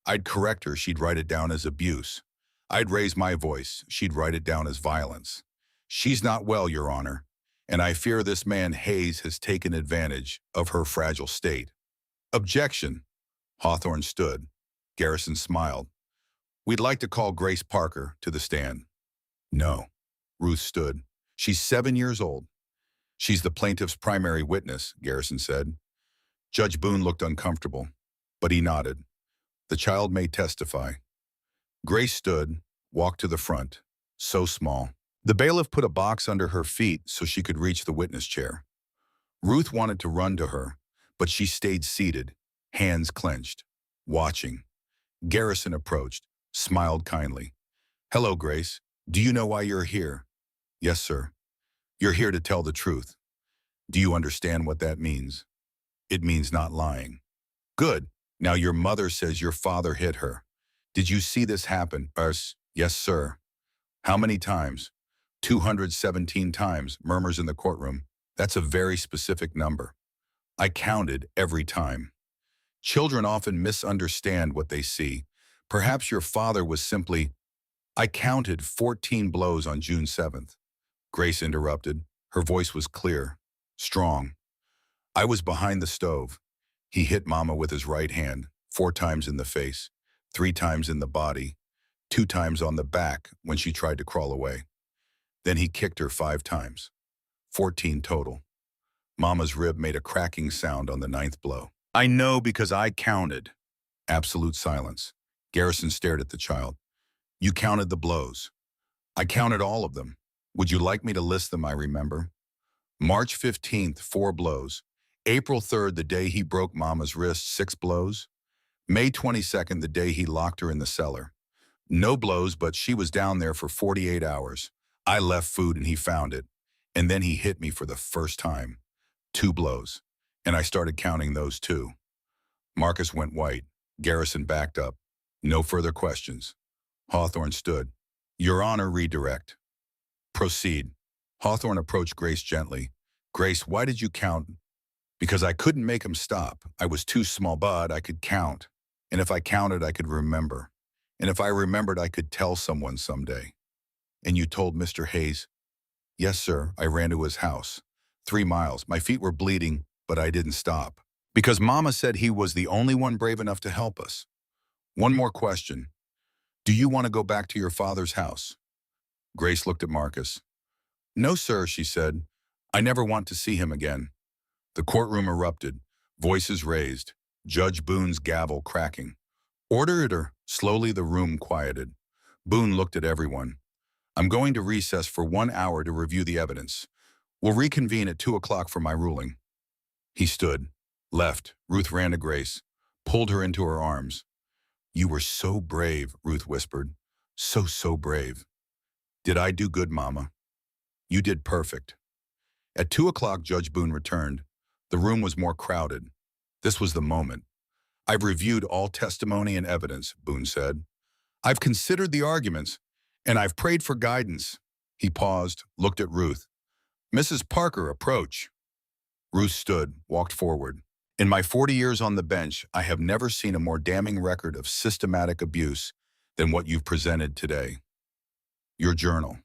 I'd correct her, she'd write it down as abuse. I'd raise my voice, she'd write it down as violence. She's not well, Your Honor, and I fear this man Hayes has taken advantage of her fragile state. Objection. Hawthorne stood. Garrison smiled. We'd like to call Grace Parker to the stand. No. Ruth stood. She's 7 years old. She's the plaintiff's primary witness, Garrison said. Judge Boone looked uncomfortable, but he nodded. The child may testify. Grace stood, walked to the front, so small. The bailiff put a box under her feet so she could reach the witness chair. Ruth wanted to run to her, but she stayed seated, hands clenched, watching. Garrison approached, smiled kindly. Hello, Grace. Do you know why you're here? Yes, sir. You're here to tell the truth. Do you understand what that means? It means not lying. Good. Now your mother says your father hit her. Did you see this happen? Yes, sir. How many times? 217 times, murmurs in the courtroom. That's a very specific number. I counted every time. Children often misunderstand what they see. Perhaps your father was simply, I counted 14 blows on June 7th. Grace interrupted. Her voice was clear, strong. I was behind the stove. He hit Mama with his right hand, 4 times in the face, 3 times in the body, 2 times on the back when she tried to crawl away. Then he kicked her 5 times, 14 total. Mama's rib made a cracking sound on the 9th blow. I know because I counted. Absolute silence. Garrison stared at the child. You counted the blows. I counted all of them. Would you like me to list them? I remember. March 15th, 4 blows. April 3rd, the day he broke Mama's wrist, 6 blows. May 22nd, the day he locked her in the cellar. No blows, but she was down there for 48 hours. I left food and he found it. And then he hit me for the first time. 2 blows. And I started counting those too. Marcus went white. Garrison backed up. No further questions. Hawthorne stood. Your Honor, redirect. Proceed. Hawthorne approached Grace gently. Grace, why did you count? Because I couldn't make him stop. I was too small, but I could count. And if I counted, I could remember. And if I remembered, I could tell someone someday. And you told Mr. Hayes? Yes, sir. I ran to his house. 3 miles. My feet were bleeding, but I didn't stop. Because Mama said he was the only one brave enough to help us. One more question. Do you want to go back to your father's house? Grace looked at Marcus. No, sir, she said. I never want to see him again. The courtroom erupted, voices raised, Judge Boone's gavel cracking. Order. Slowly the room quieted. Boone looked at everyone. I'm going to recess for 1 hour to review the evidence. We'll reconvene at 2 o'clock for my ruling. He stood, left. Ruth ran to Grace, pulled her into her arms. You were so brave, Ruth whispered. So brave. Did I do good, Mama? You did perfect. At 2 o'clock, Judge Boone returned. The room was more crowded. This was the moment. I've reviewed all testimony and evidence, Boone said. I've considered the arguments, and I've prayed for guidance. He paused, looked at Ruth. Mrs. Parker, approach. Ruth stood, walked forward. In my 40 years on the bench, I have never seen a more damning record of systematic abuse than what you've presented today. Your journal,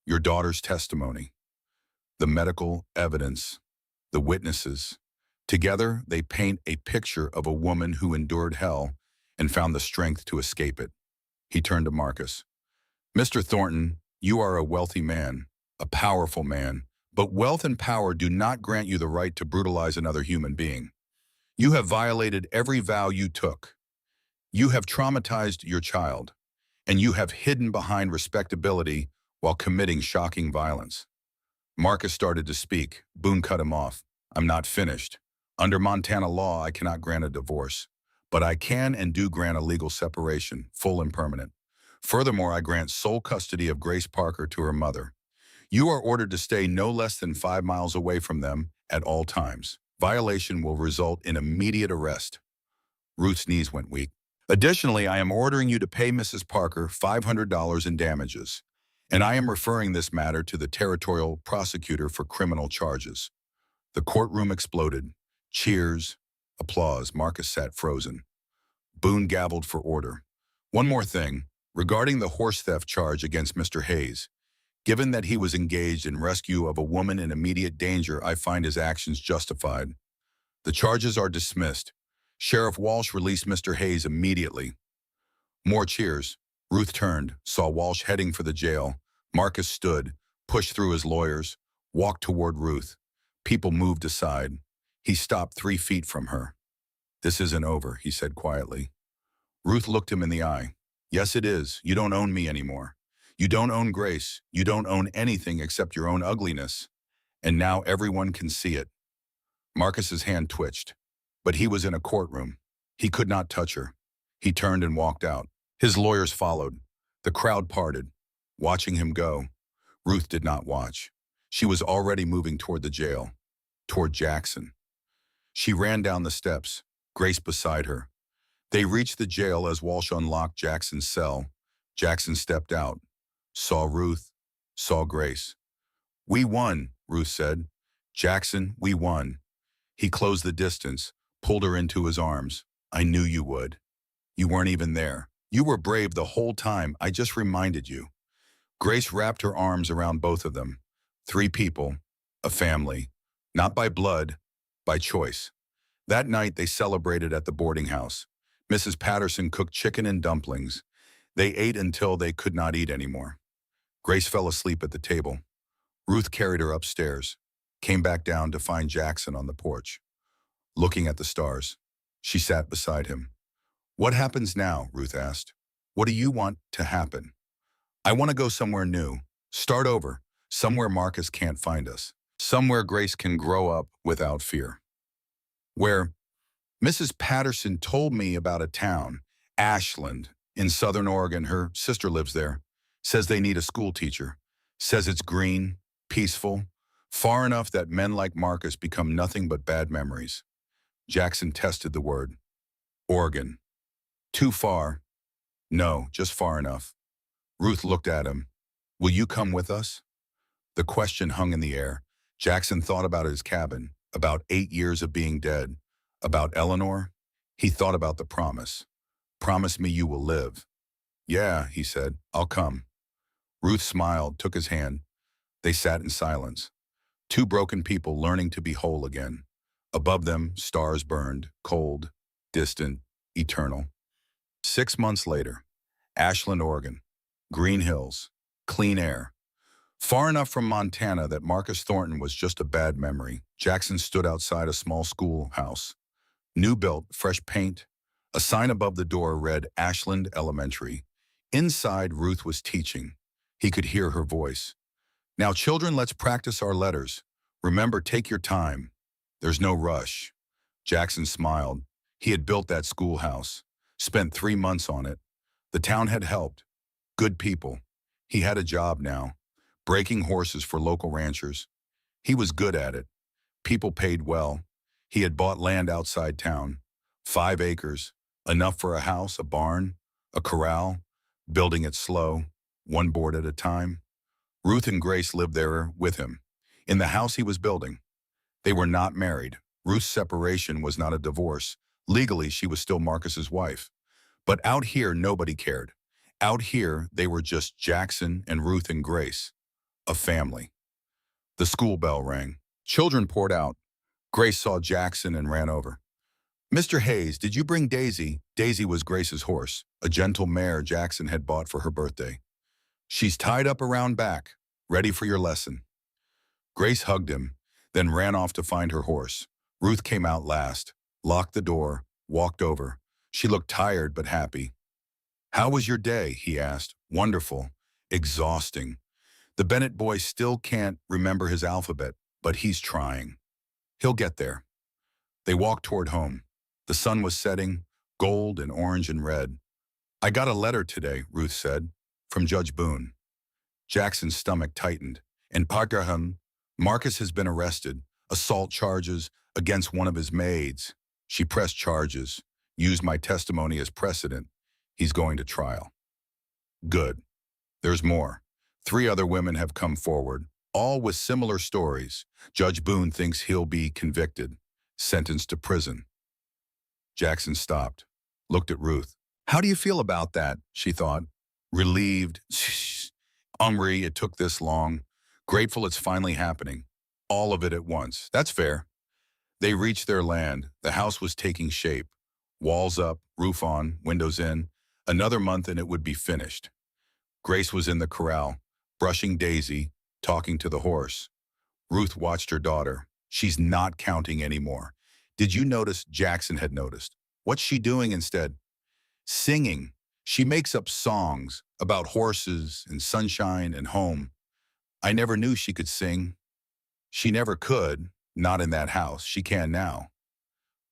your daughter's testimony, the medical evidence, the witnesses. Together, they paint a picture of a woman who endured hell and found the strength to escape it. He turned to Marcus. Mr. Thornton, you are a wealthy man, a powerful man, but wealth and power do not grant you the right to brutalize another human being. You have violated every vow you took. You have traumatized your child, and you have hidden behind respectability while committing shocking violence. Marcus started to speak. Boone cut him off. I'm not finished. Under Montana law, I cannot grant a divorce, but I can and do grant a legal separation, full and permanent. Furthermore, I grant sole custody of Grace Parker to her mother. You are ordered to stay no less than 5 miles away from them at all times. Violation will result in immediate arrest. Ruth's knees went weak. Additionally, I am ordering you to pay Mrs. Parker $500 in damages, and I am referring this matter to the territorial prosecutor for criminal charges. The courtroom exploded. Cheers, applause. Marcus sat frozen. Boone gabbled for order. One more thing, regarding the horse theft charge against Mr. Hayes. Given that he was engaged in rescue of a woman in immediate danger, I find his actions justified. The charges are dismissed. Sheriff Walsh released Mr. Hayes immediately. More cheers. Ruth turned, saw Walsh heading for the jail. Marcus stood, pushed through his lawyers, walked toward Ruth. People moved aside. He stopped 3 feet from her. This isn't over, he said quietly. Ruth looked him in the eye. Yes, it is. You don't own me anymore. You don't own Grace. You don't own anything except your own ugliness. And now everyone can see it. Marcus's hand twitched, but he was in a courtroom. He could not touch her. He turned and walked out. His lawyers followed. The crowd parted, watching him go. Ruth did not watch. She was already moving toward the jail, toward Jackson. She ran down the steps, Grace beside her. They reached the jail as Walsh unlocked Jackson's cell. Jackson stepped out, saw Ruth, saw Grace. We won, Ruth said. Jackson, we won. He closed the distance, pulled her into his arms. I knew you would. You weren't even there. You were brave the whole time. I just reminded you. Grace wrapped her arms around both of them. 3 people, a family, not by blood, by choice. That night they celebrated at the boarding house. Mrs. Patterson cooked chicken and dumplings. They ate until they could not eat anymore. Grace fell asleep at the table. Ruth carried her upstairs, came back down to find Jackson on the porch, looking at the stars. She sat beside him. What happens now? Ruth asked. What do you want to happen? I want to go somewhere new, start over, somewhere Marcus can't find us, somewhere Grace can grow up without fear. Where? Mrs. Patterson told me about a town, Ashland, in southern Oregon. Her sister lives there. Says they need a school teacher. Says it's green, peaceful, far enough that men like Marcus become nothing but bad memories. Jackson tested the word. Oregon. Too far. No, just far enough. Ruth looked at him. Will you come with us? The question hung in the air. Jackson thought about his cabin, about 8 years of being dead, about Eleanor. He thought about the promise. Promise me you will live. Yeah, he said, I'll come. Ruth smiled, took his hand. They sat in silence. 2 broken people learning to be whole again. Above them, stars burned, cold, distant, eternal. 6 months later, Ashland, Oregon. Green hills, clean air. Far enough from Montana that Marcus Thornton was just a bad memory. Jackson stood outside a small schoolhouse. New built, fresh paint. A sign above the door read Ashland Elementary. Inside, Ruth was teaching. He could hear her voice. Now, children, let's practice our letters. Remember, take your time. There's no rush. Jackson smiled. He had built that schoolhouse, spent 3 months on it. The town had helped. Good people. He had a job now, breaking horses for local ranchers. He was good at it. People paid well. He had bought land outside town, 5 acres, enough for a house, a barn, a corral, building it slow, 1 board at a time. Ruth and Grace lived there with him, in the house he was building. They were not married. Ruth's separation was not a divorce. Legally, she was still Marcus's wife. But out here, nobody cared. Out here, they were just Jackson and Ruth and Grace, a family. The school bell rang. Children poured out. Grace saw Jackson and ran over. Mr. Hayes, did you bring Daisy? Daisy was Grace's horse, a gentle mare Jackson had bought for her birthday. She's tied up around back, ready for your lesson. Grace hugged him, then ran off to find her horse. Ruth came out last, locked the door, walked over. She looked tired but happy. How was your day? He asked. Wonderful. Exhausting. The Bennett boy still can't remember his alphabet, but he's trying. He'll get there. They walked toward home. The sun was setting, gold and orange and red. I got a letter today, Ruth said, from Judge Boone. Jackson's stomach tightened. In Parkerham, Marcus has been arrested, assault charges against one of his maids. She pressed charges, used my testimony as precedent. He's going to trial. Good. There's more. 3 other women have come forward, all with similar stories. Judge Boone thinks he'll be convicted, sentenced to prison. Jackson stopped, looked at Ruth. How do you feel about that? She thought. Relieved. Umri, it took this long. Grateful it's finally happening. All of it at once. That's fair. They reached their land. The house was taking shape. Walls up, roof on, windows in. Another month and it would be finished. Grace was in the corral, brushing Daisy, talking to the horse. Ruth watched her daughter. She's not counting anymore. Did you notice? Jackson had noticed. What's she doing instead? Singing. She makes up songs about horses and sunshine and home. I never knew she could sing. She never could, not in that house. She can now.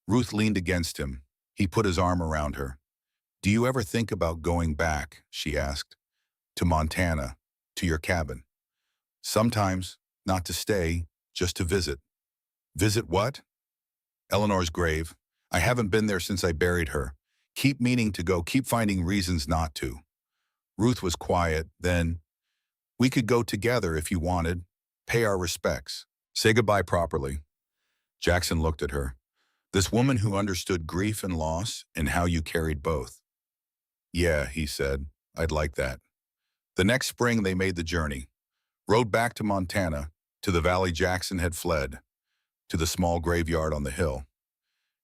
Ruth leaned against him. He put his arm around her. Do you ever think about going back, she asked, to Montana, to your cabin? Sometimes, not to stay, just to visit. Visit what? Eleanor's grave. I haven't been there since I buried her. Keep meaning to go, keep finding reasons not to. Ruth was quiet, then, we could go together if you wanted, pay our respects, say goodbye properly. Jackson looked at her. This woman who understood grief and loss and how you carried both. Yeah, he said, I'd like that. The next spring they made the journey, rode back to Montana, to the valley Jackson had fled, to the small graveyard on the hill.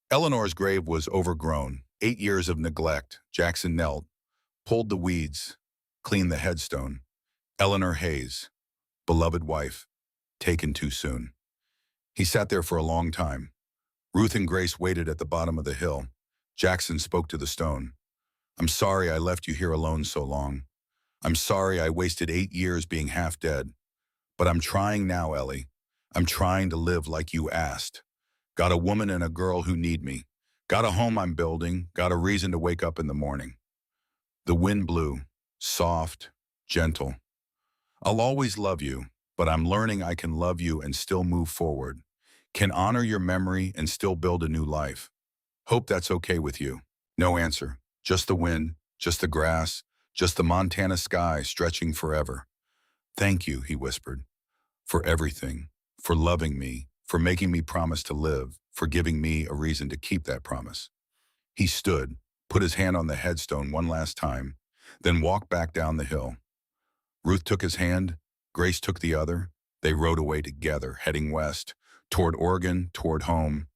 Eleanor's grave was overgrown, 8 years of neglect. Jackson knelt, pulled the weeds, cleaned the headstone. Eleanor Hayes, beloved wife, taken too soon. He sat there for a long time. Ruth and Grace waited at the bottom of the hill. Jackson spoke to the stone. I'm sorry I left you here alone so long. I'm sorry I wasted 8 years being half dead. But I'm trying now, Ellie. I'm trying to live like you asked. Got a woman and a girl who need me. Got a home I'm building. Got a reason to wake up in the morning. The wind blew, soft, gentle. I'll always love you, but I'm learning I can love you and still move forward. Can honor your memory and still build a new life. Hope that's okay with you. No answer. Just the wind, just the grass, just the Montana sky stretching forever. Thank you, he whispered, for everything, for loving me, for making me promise to live, for giving me a reason to keep that promise. He stood, put his hand on the headstone one last time, then walked back down the hill. Ruth took his hand, Grace took the other. They rode away together, heading west, toward Oregon, toward home.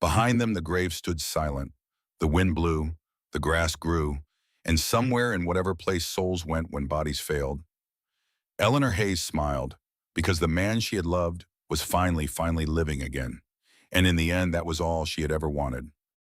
Behind them, the grave stood silent. The wind blew, the grass grew, and somewhere in whatever place souls went when bodies failed, Eleanor Hayes smiled, because the man she had loved was finally living again. And in the end, that was all she had ever wanted.